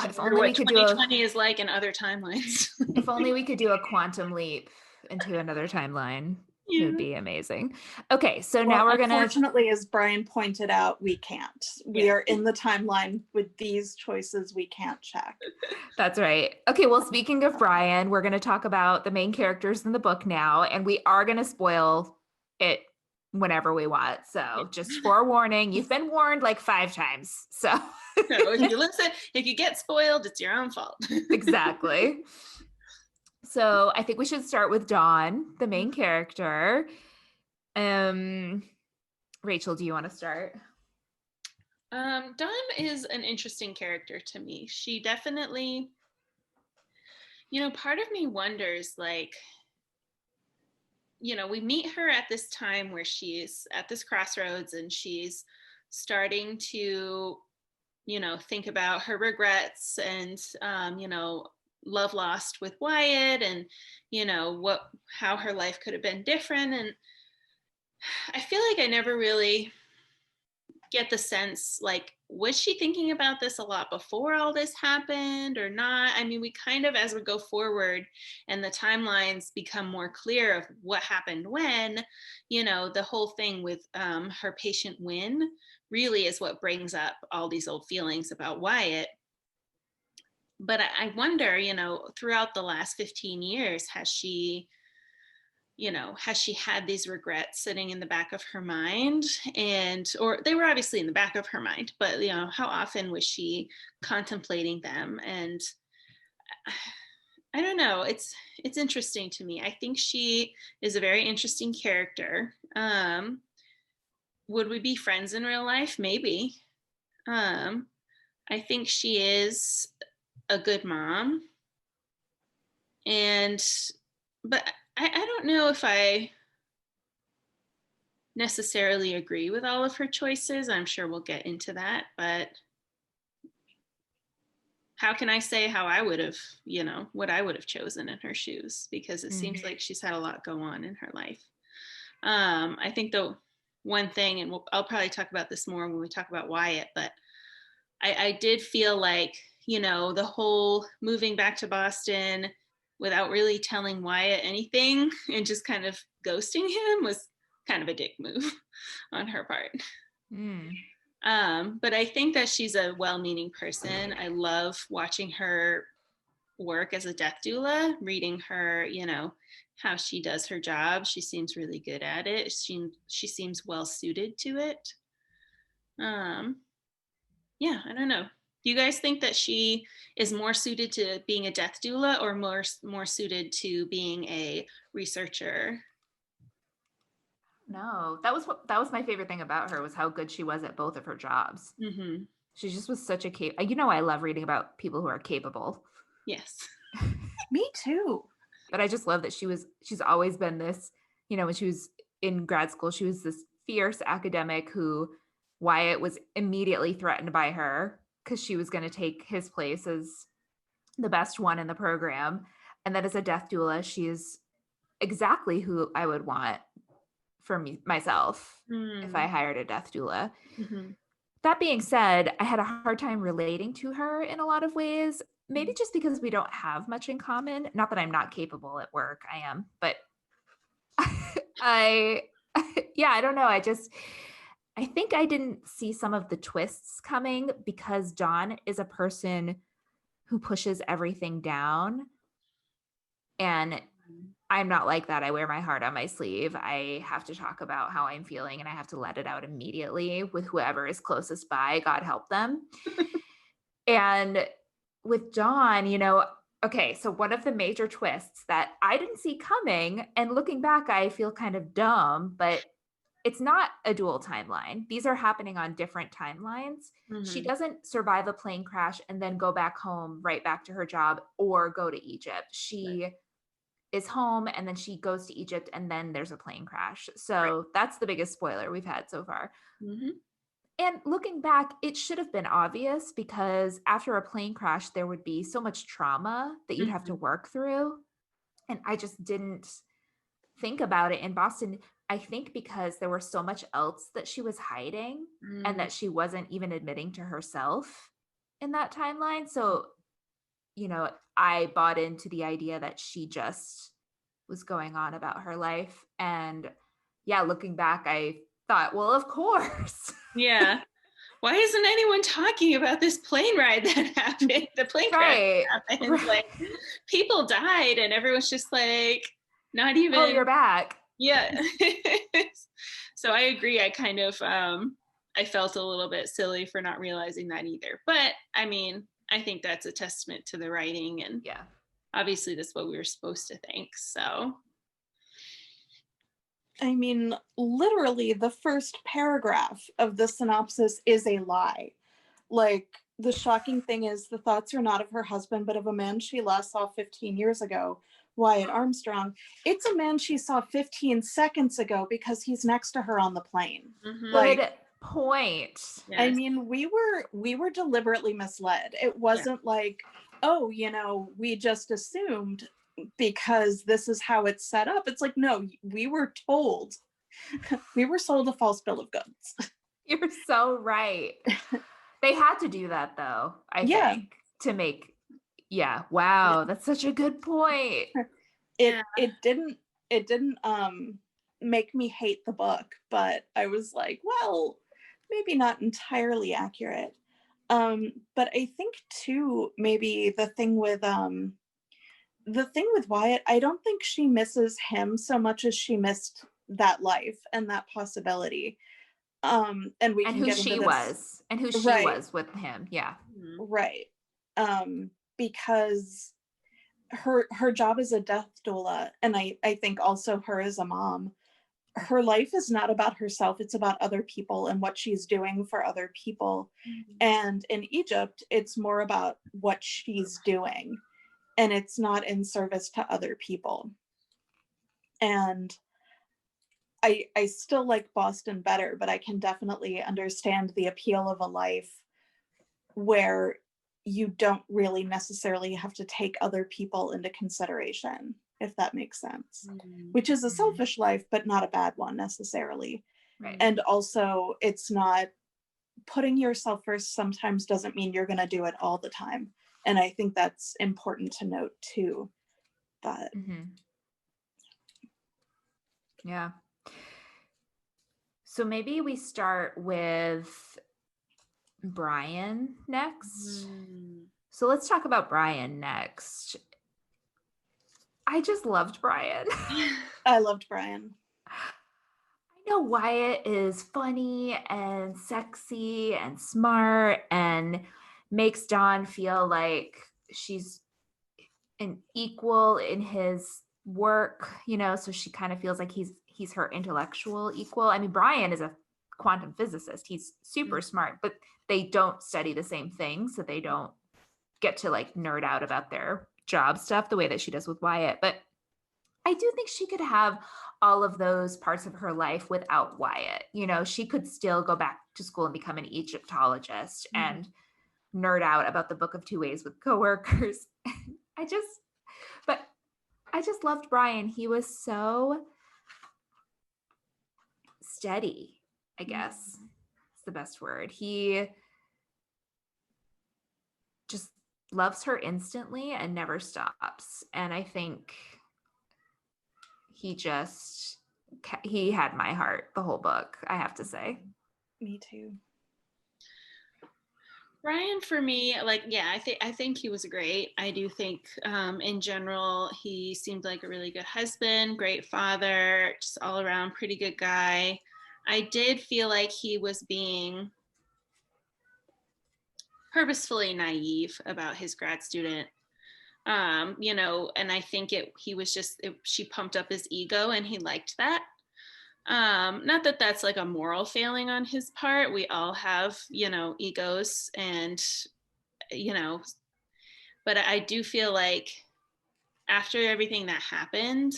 if only we could 2020 is like in other timelines. If only we could do a quantum leap into another timeline. It would be amazing. Okay, so now we're going to... Unfortunately, as Brian pointed out, we can't. We are in the timeline with these choices we can't check. That's right. Okay, well, speaking of Brian, we're going to talk about the main characters in the book now, and we are going to spoil it whenever we want. So just forewarning, you've been warned like 5 times. So if you listen, if you get spoiled, it's your own fault. Exactly. So I think we should start with Dawn, the main character. Rachel, do you want to start? Dawn is an interesting character to me. She definitely, you know, part of me wonders, like, you know, we meet her at this time where she's at this crossroads and she's starting to, you know, think about her regrets and, you know, love lost with Wyatt, and you know how her life could have been different. And I feel like I never really get the sense, like, was she thinking about this a lot before all this happened or not? I mean, we kind of, as we go forward and the timelines become more clear of what happened when, you know, the whole thing with her patient Wynn really is what brings up all these old feelings about Wyatt. But I wonder, you know, throughout the last 15 years, has she had these regrets sitting in the back of her mind? And, or they were obviously in the back of her mind, but, you know, how often was she contemplating them? And I don't know. It's interesting to me. I think she is a very interesting character. Would we be friends in real life? Maybe. I think she is a good mom, but I don't know if I necessarily agree with all of her choices. I'm sure we'll get into that, but how can I say how I would have, you know, what I would have chosen in her shoes, because it seems like she's had a lot go on in her life. I think the one thing, and I'll probably talk about this more when we talk about Wyatt, but I did feel like, you know, the whole moving back to Boston without really telling Wyatt anything and just kind of ghosting him was kind of a dick move on her part. But I think that she's a well-meaning person. I love watching her work as a death doula, reading her, you know, how she does her job. She seems really good at it. She seems well suited to it. Yeah, I don't know. Do you guys think that she is more suited to being a death doula or more suited to being a researcher? No, that was my favorite thing about her was how good she was at both of her jobs. Mm-hmm. She just was such a you know, I love reading about people who are capable. Yes. Me too. But I just love that she's always been this, you know, when she was in grad school, she was this fierce academic who Wyatt was immediately threatened by her because she was going to take his place as the best one in the program. And then as a death doula, she is exactly who I would want for me myself if I hired a death doula. Mm-hmm. That being said, I had a hard time relating to her in a lot of ways, maybe just because we don't have much in common. Not that I'm not capable at work, I am, but I, yeah, I don't know. I think I didn't see some of the twists coming because Dawn is a person who pushes everything down. And I'm not like that. I wear my heart on my sleeve. I have to talk about how I'm feeling and I have to let it out immediately with whoever is closest by. God help them. And with Dawn, you know, okay, so one of the major twists that I didn't see coming, and looking back, I feel kind of dumb, but it's not a dual timeline. These are happening on different timelines. She Mm-hmm. doesn't survive a plane crash and then go back home, right back to her job, or go to Egypt. She is home and then she goes to Egypt and then there's a plane crash. So that's the biggest spoiler we've had so far. Mm-hmm. And looking back, it should have been obvious because after a plane crash, there would be so much trauma that you'd have to work through. And I just didn't think about it in Boston. I think because there was so much else that she was hiding and that she wasn't even admitting to herself in that timeline. So, you know, I bought into the idea that she just was going on about her life. And yeah, looking back, I thought, well, of course. Yeah. Why isn't anyone talking about this plane ride that happened? The plane crash Right. happened. Right. Like people died and everyone's just like not Oh, even you're back. yeah. So I agree. I kind of I felt a little bit silly for not realizing that either. But I mean, I think that's a testament to the writing and Yeah. obviously that's what we were supposed to think. So I mean, literally, the first paragraph of the synopsis is a lie. Like, the shocking thing is the thoughts are not of her husband, but of a man she last saw 15 years ago, Wyatt Armstrong. It's a man she saw 15 seconds ago because he's next to her on the plane. Like, Good point. I yes. mean, we were deliberately misled. It wasn't like, oh, you know, we just assumed because this is how it's set up. It's like, no, we were told. We were sold a false bill of goods. You're so right. They had to do that though, I Yeah. think, to make yeah, wow, that's such a good point. It didn't make me hate the book, but I was like, well, maybe not entirely accurate. But I think too, maybe the thing with Wyatt, I don't think she misses him so much as she missed that life and that possibility. And we And can who get into she this. was and who she Right. was with him. Yeah. Right. Because her job as a death doula, and I think also her as a mom, her life is not about herself, it's about other people and what she's doing for other people. And in Egypt, it's more about what she's doing, and it's not in service to other people. And I still like Boston better, but I can definitely understand the appeal of a life where you don't really necessarily have to take other people into consideration, if that makes sense. Which is a selfish life, but not a bad one necessarily. Right. And also, it's not putting yourself first sometimes doesn't mean you're going to do it all the time. And I think that's important to note too. But yeah. So maybe we start with Brian next. So let's talk about Brian next. I just loved Brian. I loved Brian. I Wyatt is funny and sexy and smart and makes Dawn feel like she's an equal in his work, so she kind of feels like he's her intellectual equal. I mean, Brian is a quantum physicist. He's super smart, but they don't study the same thing, so they don't get to like nerd out about their job stuff the way that she does with Wyatt. But I do think she could have all of those parts of her life without Wyatt. She could still go back to school and become an Egyptologist and nerd out about the Book of Two Ways with coworkers. But I just loved Brian. He was so steady, I guess is the best word. He just loves her instantly and never stops. And I think he had my heart the whole book, I have to say. Me too. Brian, for me, I think he was great. I do think, in general, he seemed like a really good husband, great father, just all around pretty good guy. I did feel like he was being purposefully naive about his grad student, and I think she pumped up his ego, and he liked that. Not that that's like a moral failing on his part. We all have, egos and, but I do feel like after everything that happened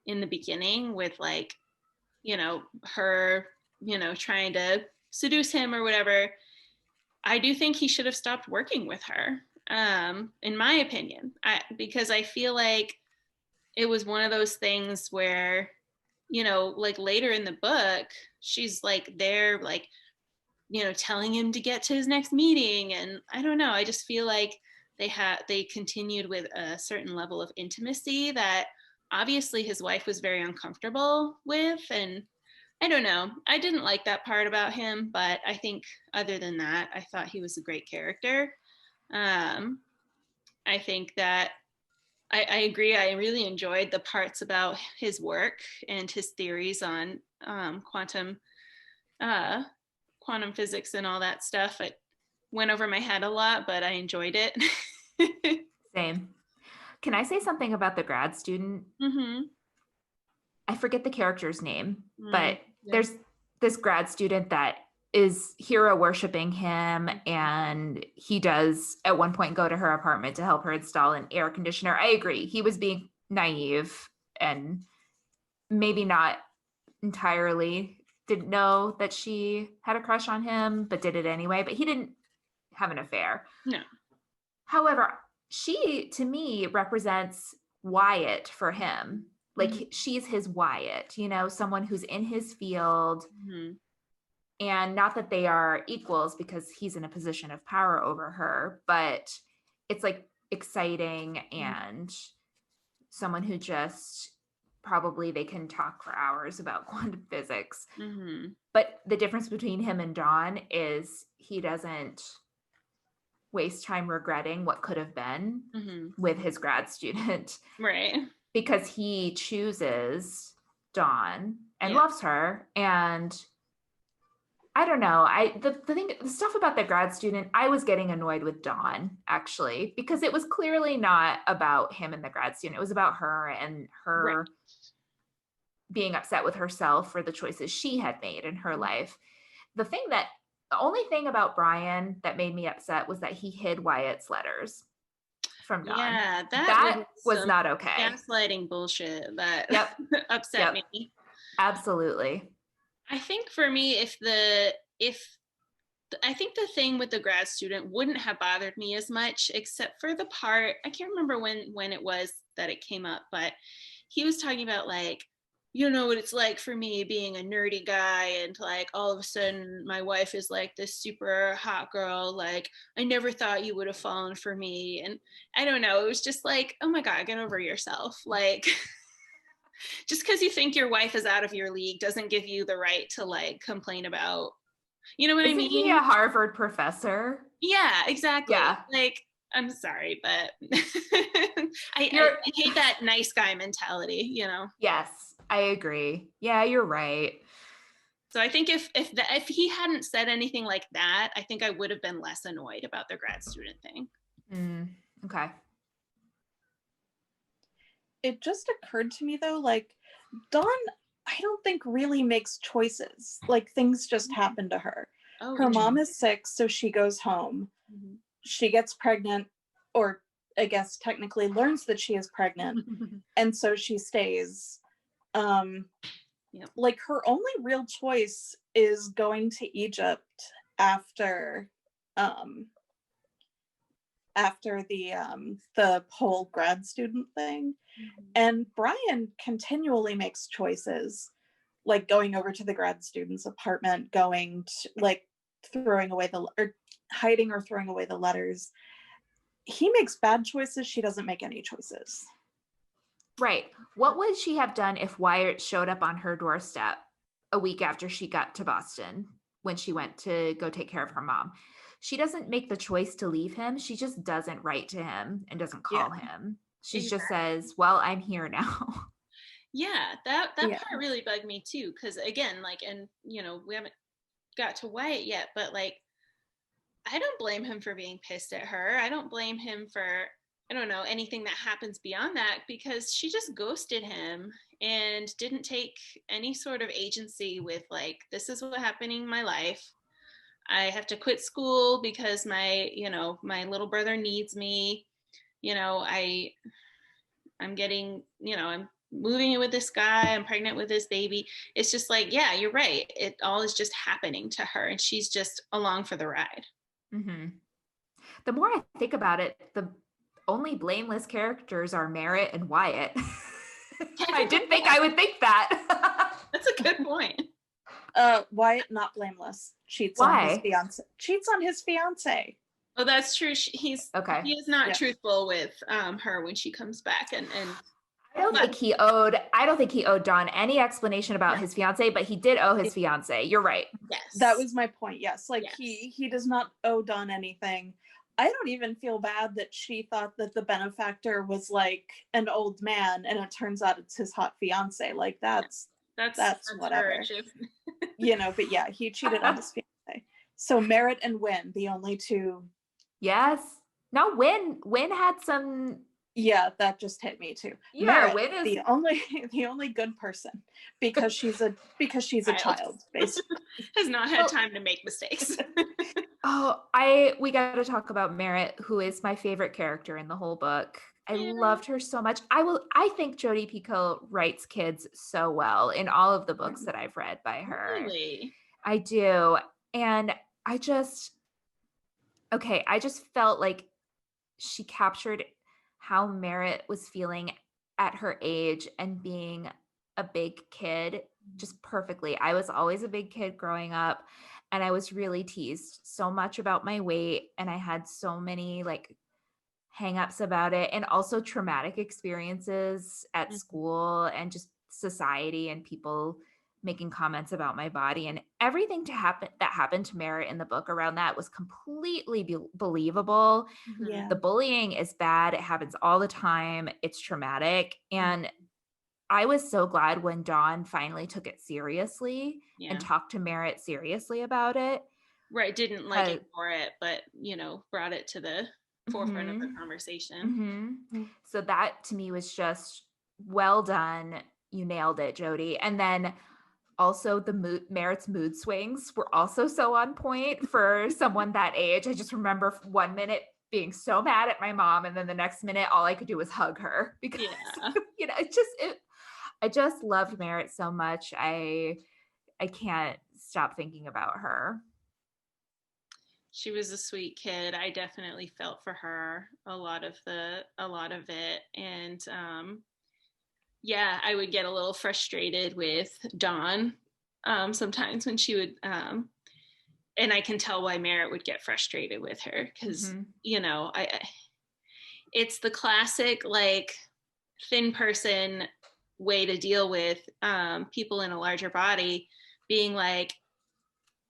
in the beginning with like, her, trying to seduce him or whatever, I do think he should have stopped working with her, in my opinion, because I feel like it was one of those things where, like later in the book, she's like there, like, telling him to get to his next meeting. And I don't know, I just feel like they continued with a certain level of intimacy that obviously his wife was very uncomfortable with. And I don't know, I didn't like that part about him, but I think other than that, I thought he was a great character. I think that I agree. I really enjoyed the parts about his work and his theories on quantum physics and all that stuff. It went over my head a lot, but I enjoyed it. Same. Can I say something about the grad student? I forget the character's name, but there's this grad student that is hero worshiping him, and he does at one point go to her apartment to help her install an air conditioner. I agree. He was being naive and maybe not entirely didn't know that she had a crush on him, but did it anyway. But he didn't have an affair. No. However, she, to me, represents Wyatt for him. Like she's his Wyatt, someone who's in his field. And not that they are equals because he's in a position of power over her, but it's like exciting and someone who just probably they can talk for hours about quantum physics. But the difference between him and Dawn is he doesn't waste time regretting what could have been with his grad student. Right. Because he chooses Dawn and loves her. And I don't know. The stuff about the grad student, I was getting annoyed with Dawn, actually, because it was clearly not about him and the grad student. It was about her and her being upset with herself for the choices she had made in her life. The only thing about Brian that made me upset was that he hid Wyatt's letters from Dawn. Yeah, that was not okay. Gaslighting bullshit that upset me. Absolutely. I think for me, I think the thing with the grad student wouldn't have bothered me as much, except for the part, I can't remember when it was that it came up, but he was talking about like, what it's like for me being a nerdy guy, and like all of a sudden my wife is like this super hot girl, like I never thought you would have fallen for me. And I don't know, it was just like, oh my God, get over yourself. Like just because you think your wife is out of your league doesn't give you the right to like complain about, I mean? Isn't he a Harvard professor? Yeah, exactly. Yeah. Like, I'm sorry, but I hate that nice guy mentality, Yes, I agree. Yeah, you're right. So I think if he hadn't said anything like that, I think I would have been less annoyed about the grad student thing. Okay. It just occurred to me though, like Dawn, I don't think really makes choices. Like things just happen to her. Oh, Her mom is sick, so she goes home. Mm-hmm. She gets pregnant, or I guess technically learns that she is pregnant, and so she stays. Yep. Like her only real choice is going to Egypt after the whole grad student thing. And Brian continually makes choices, like going over to the grad student's apartment, going to, like, throwing away or hiding or throwing away the letters. He makes bad choices. She doesn't make any choices. Right. What would she have done if Wyatt showed up on her doorstep a week after she got to Boston when she went to go take care of her mom? She doesn't make the choice to leave him. She just doesn't write to him and doesn't call him. She just says, well, I'm here now. Yeah, that part really bugged me too. Because again, like, and you know, we haven't got to Wyatt yet, but like, I don't blame him for being pissed at her. I don't blame him for, I don't know, anything that happens beyond that, because she just ghosted him and didn't take any sort of agency with like, this is what's happening in my life. I have to quit school because my, you know, my little brother needs me. You know, I'm getting, you know, I'm moving in with this guy. I'm pregnant with this baby. It's just like, yeah, you're right. It all is just happening to her, and she's just along for the ride. Mm-hmm. The more I think about it, the only blameless characters are Merritt and Wyatt. I didn't think I would think that. That's a good point. Wyatt, not blameless. Cheats Why? on his fiance. Cheats on his fiance. Oh, that's true. He is not truthful with her when she comes back, and I don't think he owed Don any explanation about his fiance, but he did owe his fiance. You're right. Yes. That was my point. Yes. Like he does not owe Don anything. I don't even feel bad that she thought that the benefactor was like an old man, and it turns out it's his hot fiance. Like that's whatever. You know, but yeah, he cheated on his fiance. So Merritt and Wynn, the only two. Yes. No, Wynn had some. Yeah, that just hit me too. Yeah, Merritt, Wynn is the only good person because she's a child, basically. Has not had time to make mistakes. We got to talk about Merritt, who is my favorite character in the whole book. I loved her so much. I think Jodi Picoult writes kids so well in all of the books that I've read by her. Really? I do. And I just felt like she captured how Merritt was feeling at her age and being a big kid just perfectly. I was always a big kid growing up, and I was really teased so much about my weight, and I had so many like hang-ups about it, and also traumatic experiences at school and just society and people making comments about my body, and everything that happened to Merritt in the book around that was completely believable. Yeah. The bullying is bad. It happens all the time. It's traumatic. And I was so glad when Dawn finally took it seriously and talked to Merritt seriously about it. Right. Didn't like ignore it, but, you know, brought it to the forefront of the conversation. So that to me was just well done. You nailed it, Jodi. And then also Merritt's mood swings were also so on point for someone that age. I just remember 1 minute being so mad at my mom, and then the next minute all I could do was hug her because you know, I just loved Merritt so much. I can't stop thinking about her. She was a sweet kid. I definitely felt for her a lot of it. And I would get a little frustrated with Dawn sometimes when she would and I can tell why Merritt would get frustrated with her, because you know, it's the classic like thin person way to deal with people in a larger body being like,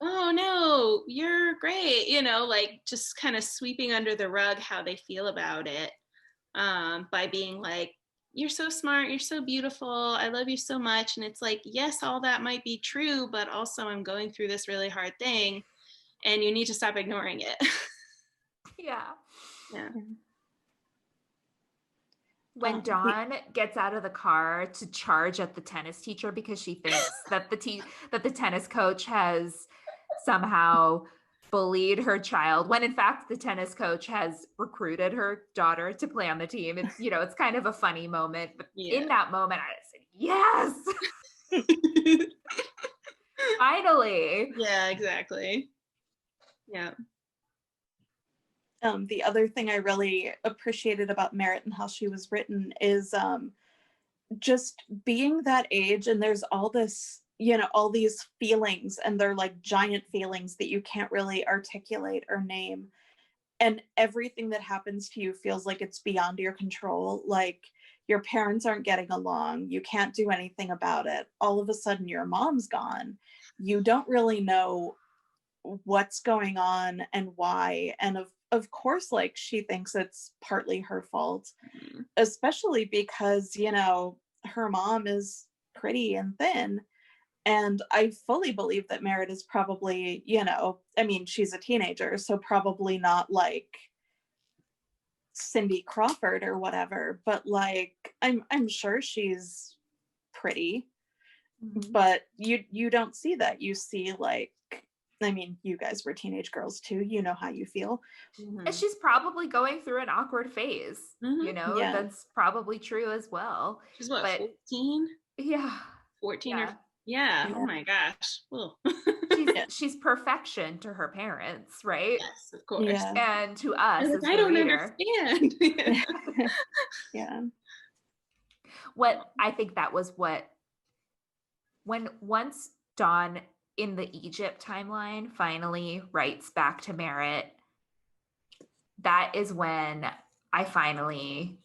oh no, you're great, you know, like just kind of sweeping under the rug how they feel about it by being like, you're so smart, you're so beautiful, I love you so much. And it's like, yes, all that might be true, but also I'm going through this really hard thing and you need to stop ignoring it. Yeah. Yeah. When Dawn gets out of the car to charge at the tennis teacher because she thinks that the tennis coach has somehow bullied her child, when in fact the tennis coach has recruited her daughter to play on the team. It's, you know, it's kind of a funny moment, but Yeah. in that moment I said, yes. Finally. Yeah, exactly. Yeah. The other thing I really appreciated about Merritt and how she was written is just being that age, and there's all this, you know, all these feelings, and they're like giant feelings that you can't really articulate or name. And everything that happens to you feels like it's beyond your control. Like your parents aren't getting along. You can't do anything about it. All of a sudden, your mom's gone. You don't really know what's going on and why. And of course, like she thinks it's partly her fault, especially because, you know, her mom is pretty and thin. And I fully believe that Merritt is probably, you know, I mean, she's a teenager, so probably not like Cindy Crawford or whatever, but like I'm sure she's pretty, but you don't see that. You see like, I mean, you guys were teenage girls too. You know how you feel. And she's probably going through an awkward phase. You know, Yeah. that's probably true as well. She's what, But 14? yeah. 14 Yeah. or yeah. Yeah. Oh my gosh. Well. She's perfection to her parents, right? Yes, of course. Yeah. And to us Like, as I the don't reader. understand. Yeah. What I think that was what, when once Dawn in the Egypt timeline finally writes back to Merritt, that is when I finally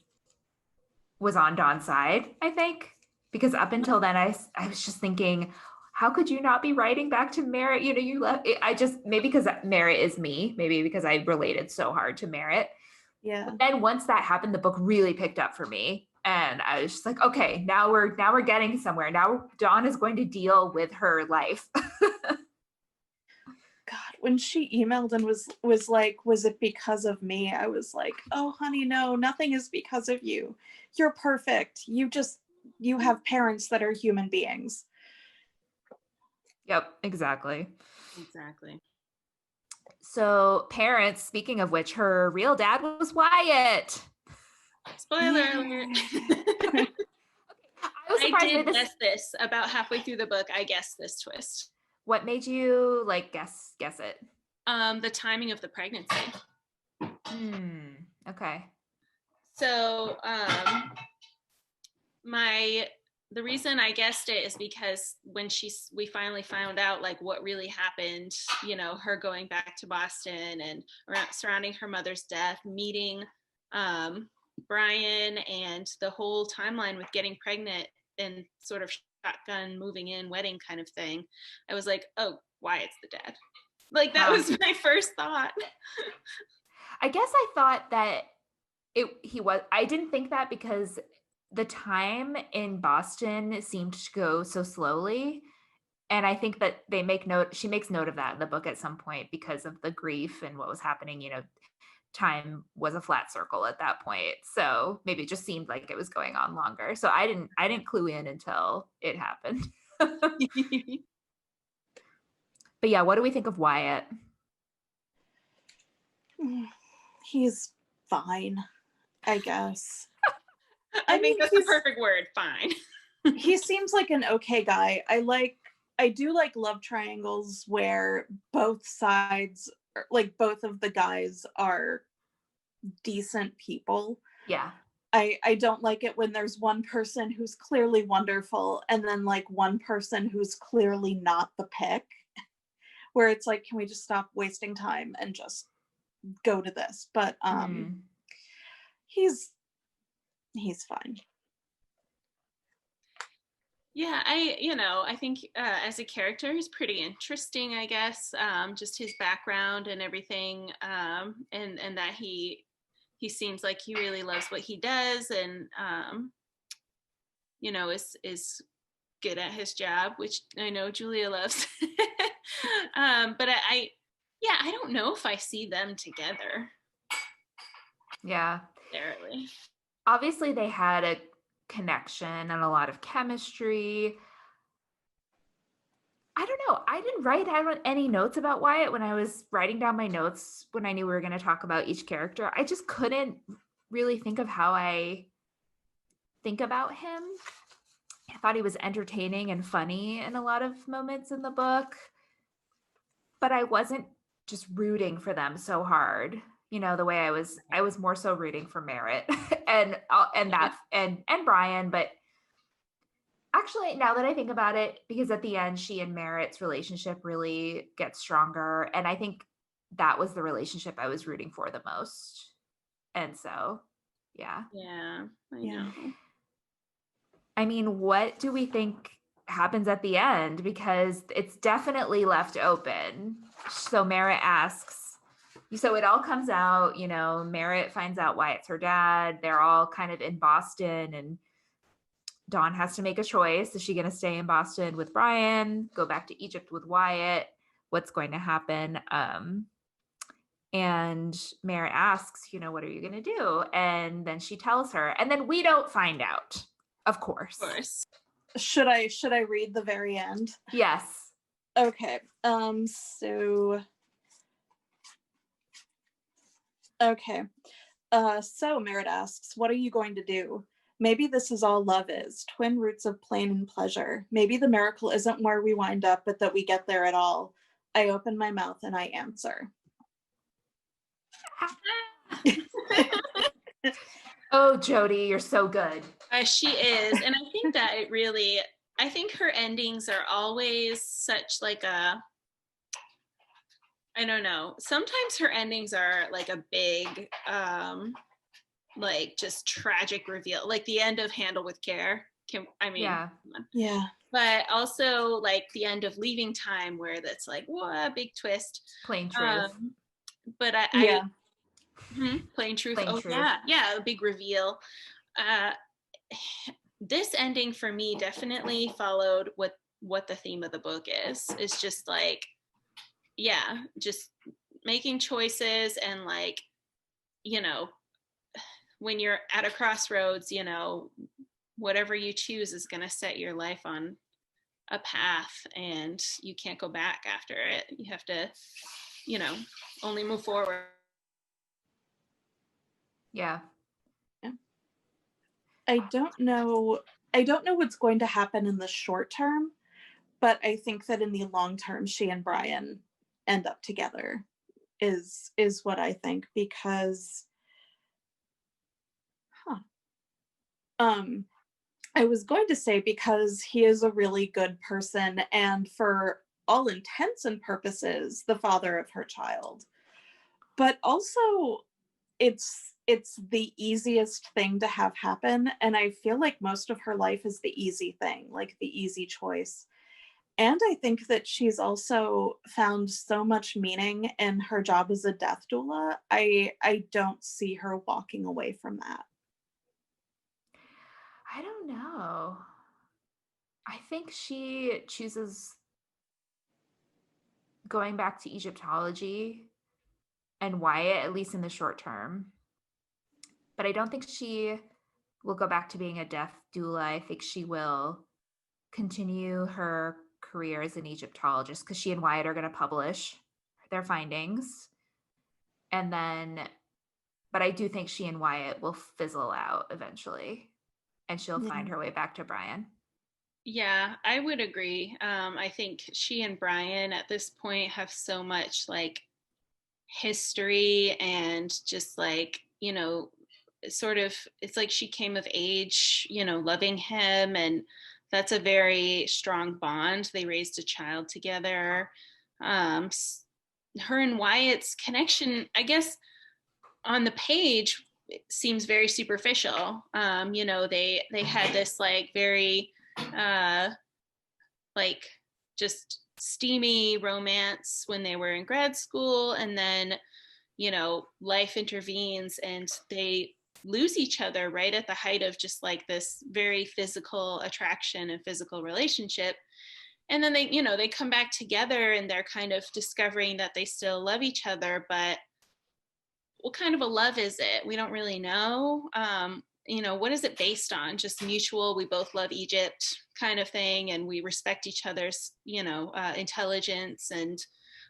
was on Dawn's side, I think. Because up until then, I was just thinking, how could you not be writing back to Merritt? You know, you left. I just, maybe because Merritt is me, maybe because I related so hard to Merritt. Yeah. But then once that happened, the book really picked up for me. And I was just like, okay, now we're getting somewhere. Now Dawn is going to deal with her life. God, when she emailed and was like, was it because of me? I was like, oh honey, no, nothing is because of you. You're perfect. You have parents that are human beings. Yep, exactly. Exactly. So parents, speaking of which, her real dad was Wyatt. Spoiler alert. I did guess this about halfway through the book. I guessed this twist. What made you like guess it? The timing of the pregnancy. Okay. So the reason I guessed it is because when we finally found out like what really happened, you know, her going back to Boston and surrounding her mother's death, meeting Brian, and the whole timeline with getting pregnant and sort of shotgun moving in wedding kind of thing, I was like, oh, Wyatt's the dad. Like that was my first thought. I guess I thought that he was. I didn't think that because the time in Boston seemed to go so slowly. And I think that she makes note of that in the book at some point because of the grief and what was happening. You know, time was a flat circle at that point. So maybe it just seemed like it was going on longer. So I didn't clue in until it happened. But yeah, what do we think of Wyatt? He's fine, I guess. I think that's the perfect word, fine. He seems like an okay guy. I do like love triangles where both sides, like both of the guys, are decent people. Yeah. I don't like it when there's one person who's clearly wonderful and then like one person who's clearly not the pick, where it's like, can we just stop wasting time and just go to this? But he's fine. Yeah, I think as a character, he's pretty interesting, I guess. Just his background and everything, and that he seems like he really loves what he does, and is good at his job, which I know Julia loves. But I don't know if I see them together. Yeah. Necessarily. Obviously, they had a connection and a lot of chemistry. I don't know. I didn't write down any notes about Wyatt when I was writing down my notes when I knew we were going to talk about each character. I just couldn't really think of how I think about him. I thought he was entertaining and funny in a lot of moments in the book, but I wasn't just rooting for them so hard. The way I was more so rooting for Merritt and Brian, but actually, now that I think about it, because at the end, she and Merritt's relationship really gets stronger. And I think that was the relationship I was rooting for the most. And so, yeah. Yeah, I know. I mean, what do we think happens at the end? Because it's definitely left open. So Merritt asks, so it all comes out, Merritt finds out why it's her dad. They're all kind of in Boston, and Dawn has to make a choice. Is she going to stay in Boston with Brian, go back to Egypt with Wyatt? What's going to happen? And Merritt asks, what are you going to do? And then she tells her, and then we don't find out, of course. Of course. Should I read the very end? Yes. Okay. So Merritt asks, what are you going to do? Maybe this is all love is, twin roots of pain and pleasure. Maybe the miracle isn't where we wind up, but that we get there at all. I open my mouth and I answer. Oh, Jodi, you're so good. She is. And I think that I think her endings are always such like I don't know. Sometimes her endings are like a big, like just tragic reveal, like the end of Handle with Care. Yeah. But also like the end of Leaving Time, where that's like, whoa, big twist. Plain truth. But Plain truth. Plain truth. Yeah, a big reveal. This ending for me definitely followed what the theme of the book is. It's just like, just making choices, and like, when you're at a crossroads, whatever you choose is going to set your life on a path, and you can't go back after it. You have to, only move forward. Yeah. I don't know what's going to happen in the short term, but I think that in the long term, she and Brian end up together is what I think, because I was going to say because he is a really good person, and for all intents and purposes, the father of her child. But also, it's the easiest thing to have happen, and I feel like most of her life is the easy thing, like the easy choice. And I think that she's also found so much meaning in her job as a death doula. I don't see her walking away from that. I don't know. I think she chooses going back to Egyptology and Wyatt, at least in the short term. But I don't think she will go back to being a death doula. I think she will continue her career as an Egyptologist, because she and Wyatt are going to publish their findings. And then, but I do think she and Wyatt will fizzle out eventually, and she'll find her way back to Brian. Yeah, I would agree. I think she and Brian at this point have so much like history, and just like, sort of, it's like she came of age, loving him, and that's a very strong bond. They raised a child together. Her and Wyatt's connection, I guess, on the page seems very superficial. They had this like very like just steamy romance when they were in grad school, and then life intervenes, and they lose each other right at the height of just like this very physical attraction and physical relationship. And then they come back together and they're kind of discovering that they still love each other, but what kind of a love is it? We don't really know. What is it based on? Just mutual, we both love Egypt kind of thing, and we respect each other's, intelligence, and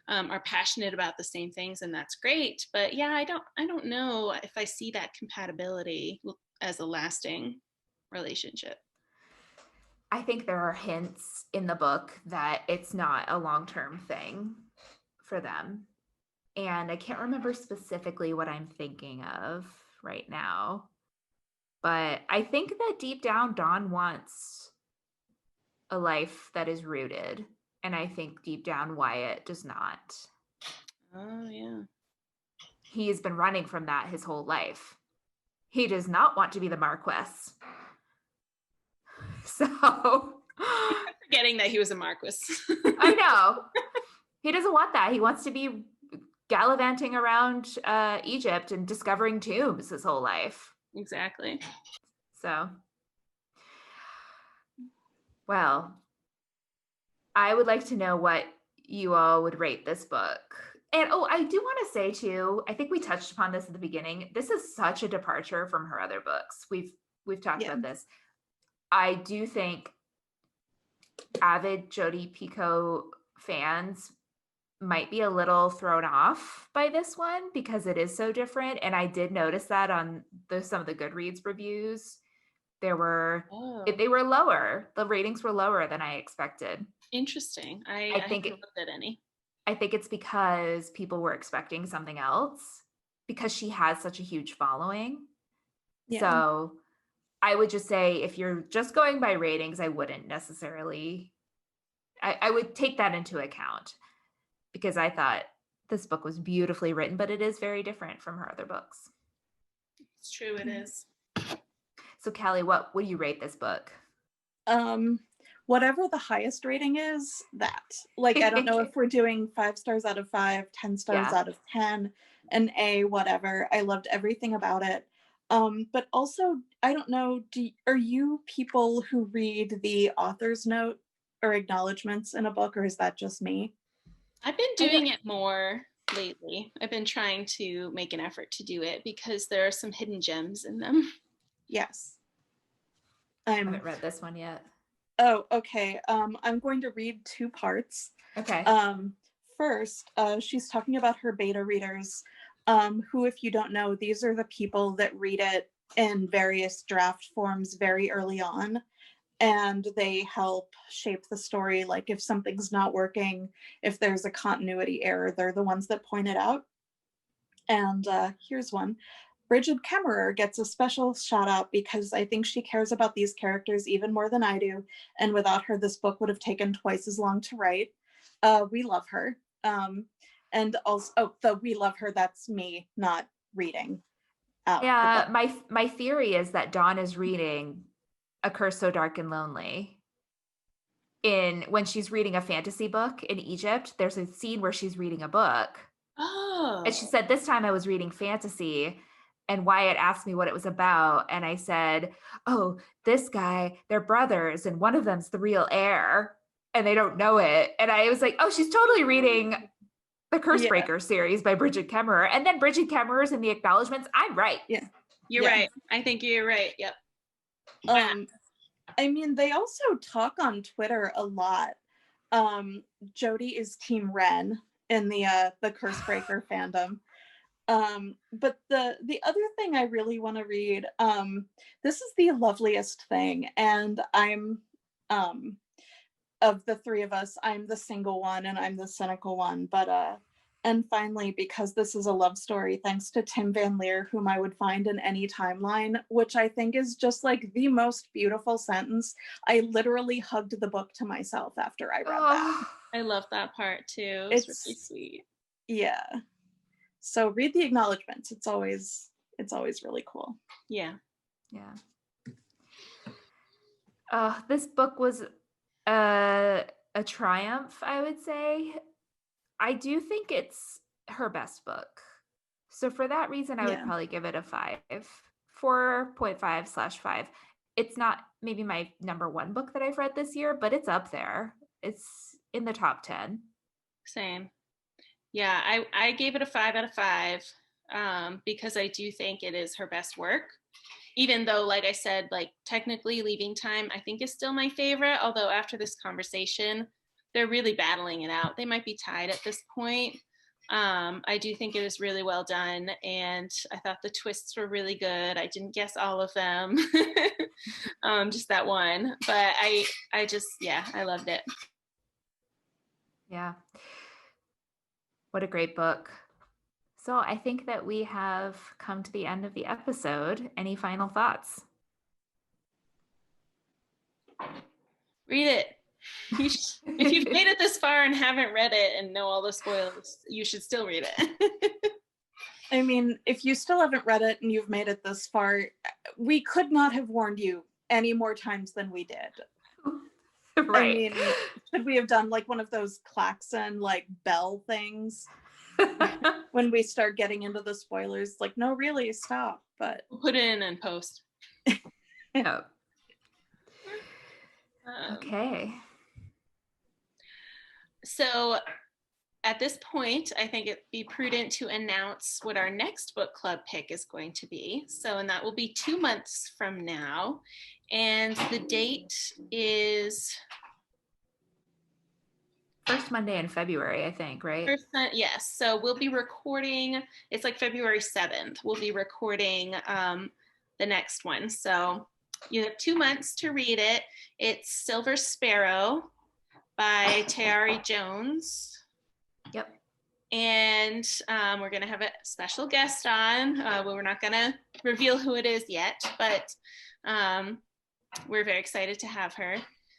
are passionate about the same things, and that's great. But yeah, I don't know if I see that compatibility as a lasting relationship. I think there are hints in the book that it's not a long-term thing for them. And I can't remember specifically what I'm thinking of right now. But I think that deep down, Dawn wants a life that is rooted. And I think deep down, Wyatt does not. Oh, yeah. He's been running from that his whole life. He does not want to be the Marquess. So forgetting that he was a Marquess. I know. He doesn't want that. He wants to be gallivanting around Egypt and discovering tombs his whole life. Exactly. So, well, I would like to know what you all would rate this book. And I do want to say too, I think we touched upon this at the beginning. This is such a departure from her other books. We've talked about this. I do think avid Jodi Picoult fans might be a little thrown off by this one because it is so different. And I did notice that on some of the Goodreads reviews. They were lower. The ratings were lower than I expected. Interesting. I haven't looked at any. I think it's because people were expecting something else because she has such a huge following. Yeah. So I would just say if you're just going by ratings, I wouldn't necessarily, I would take that into account because I thought this book was beautifully written, but it is very different from her other books. It's true, it is. So Callie, what would you rate this book? Whatever the highest rating is, that. Like, I don't know if we're doing 5 stars out of 5, 10 stars out of 10, an A, whatever. I loved everything about it. But also, I don't know, are you people who read the author's note or acknowledgements in a book, or is that just me? I've been doing it more lately. I've been trying to make an effort to do it because there are some hidden gems in them. Yes. I haven't read this one yet. Oh, okay. I'm going to read 2 parts. Okay. First, she's talking about her beta readers, who, if you don't know, these are the people that read it in various draft forms very early on, and they help shape the story. Like if something's not working, if there's a continuity error, they're the ones that point it out. And here's one. Bridget Kemmerer gets a special shout out because I think she cares about these characters even more than I do. And without her, this book would have taken twice as long to write. We love her. And also, the we love her, that's me not reading out. Yeah, my theory is that Dawn is reading A Curse So Dark and Lonely. When she's reading a fantasy book in Egypt, there's a scene where she's reading a book. Oh. And she said, this time I was reading fantasy. And Wyatt asked me what it was about. And I said, oh, this guy, they're brothers. And one of them's the real heir. And they don't know it. And I was like, oh, she's totally reading the Cursebreaker series by Bridget Kemmerer. And then Bridget Kemmerer's in the acknowledgements. I'm right. Yeah. You're right. I think you're right. Yep. I mean, they also talk on Twitter a lot. Jodi is Team Ren in the Cursebreaker fandom. But the other thing I really want to read, this is the loveliest thing, and I'm of the 3 of us, I'm the single one and I'm the cynical one, but and finally, because this is a love story, thanks to Tim Van Leer, whom I would find in any timeline, which I think is just like the most beautiful sentence. I literally hugged the book to myself after I read that. I love that part too. It's really sweet. Yeah. So read the acknowledgements. It's always really cool. Yeah. Yeah. This book was a triumph, I would say. I do think it's her best book. So for that reason, I would probably give it a 5 4.5/5. It's not maybe my number one book that I've read this year, but it's up there. It's in the top 10. Same. Yeah, I gave it a 5 out of 5 because I do think it is her best work. Even though, like I said, like technically Leaving Time, I think is still my favorite. Although after this conversation, they're really battling it out. They might be tied at this point. I do think it is really well done, and I thought the twists were really good. I didn't guess all of them, just that one. But I just, yeah, I loved it. Yeah. What a great book. So I think that we have come to the end of the episode. Any final thoughts? Read it. If you've made it this far and haven't read it and know all the spoilers, you should still read it. I mean, if you still haven't read it and you've made it this far, we could not have warned you any more times than we did. Right. I mean, should we have done like one of those klaxon like bell things when we start getting into the spoilers? Like, no, really, stop. But we'll put it in and post. Yeah. Okay. So at this point, I think it'd be prudent to announce what our next book club pick is going to be. So, and that will be 2 months from now. And the date is first Monday in February, I think, right? Yes. So we'll be recording, it's like February 7th. We'll be recording the next one. So you have 2 months to read it. It's Silver Sparrow by Tayari Jones. Yep. And we're going to have a special guest on. We're not going to reveal who it is yet, but we're very excited to have her.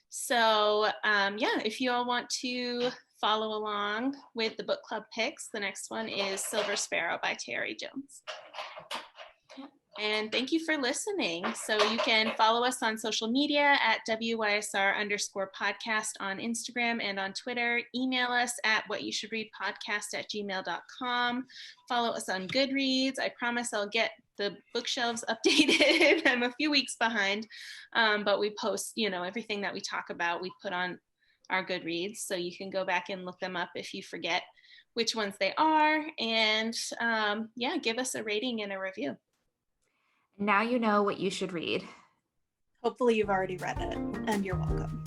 So yeah, if you all want to follow along with the book club picks, the next one is Silver Sparrow by Tayari Jones. And thank you for listening. So you can follow us on social media at WYSR_podcast on Instagram and on Twitter. Email us at whatyoushouldreadpodcast@gmail.com. Follow us on Goodreads. I promise I'll get the bookshelves updated. I'm a few weeks behind, but we post, everything that we talk about, we put on our Goodreads. So you can go back and look them up if you forget which ones they are. And yeah, give us a rating and a review. Now you know what you should read. hopefully you've already read it, and you're welcome.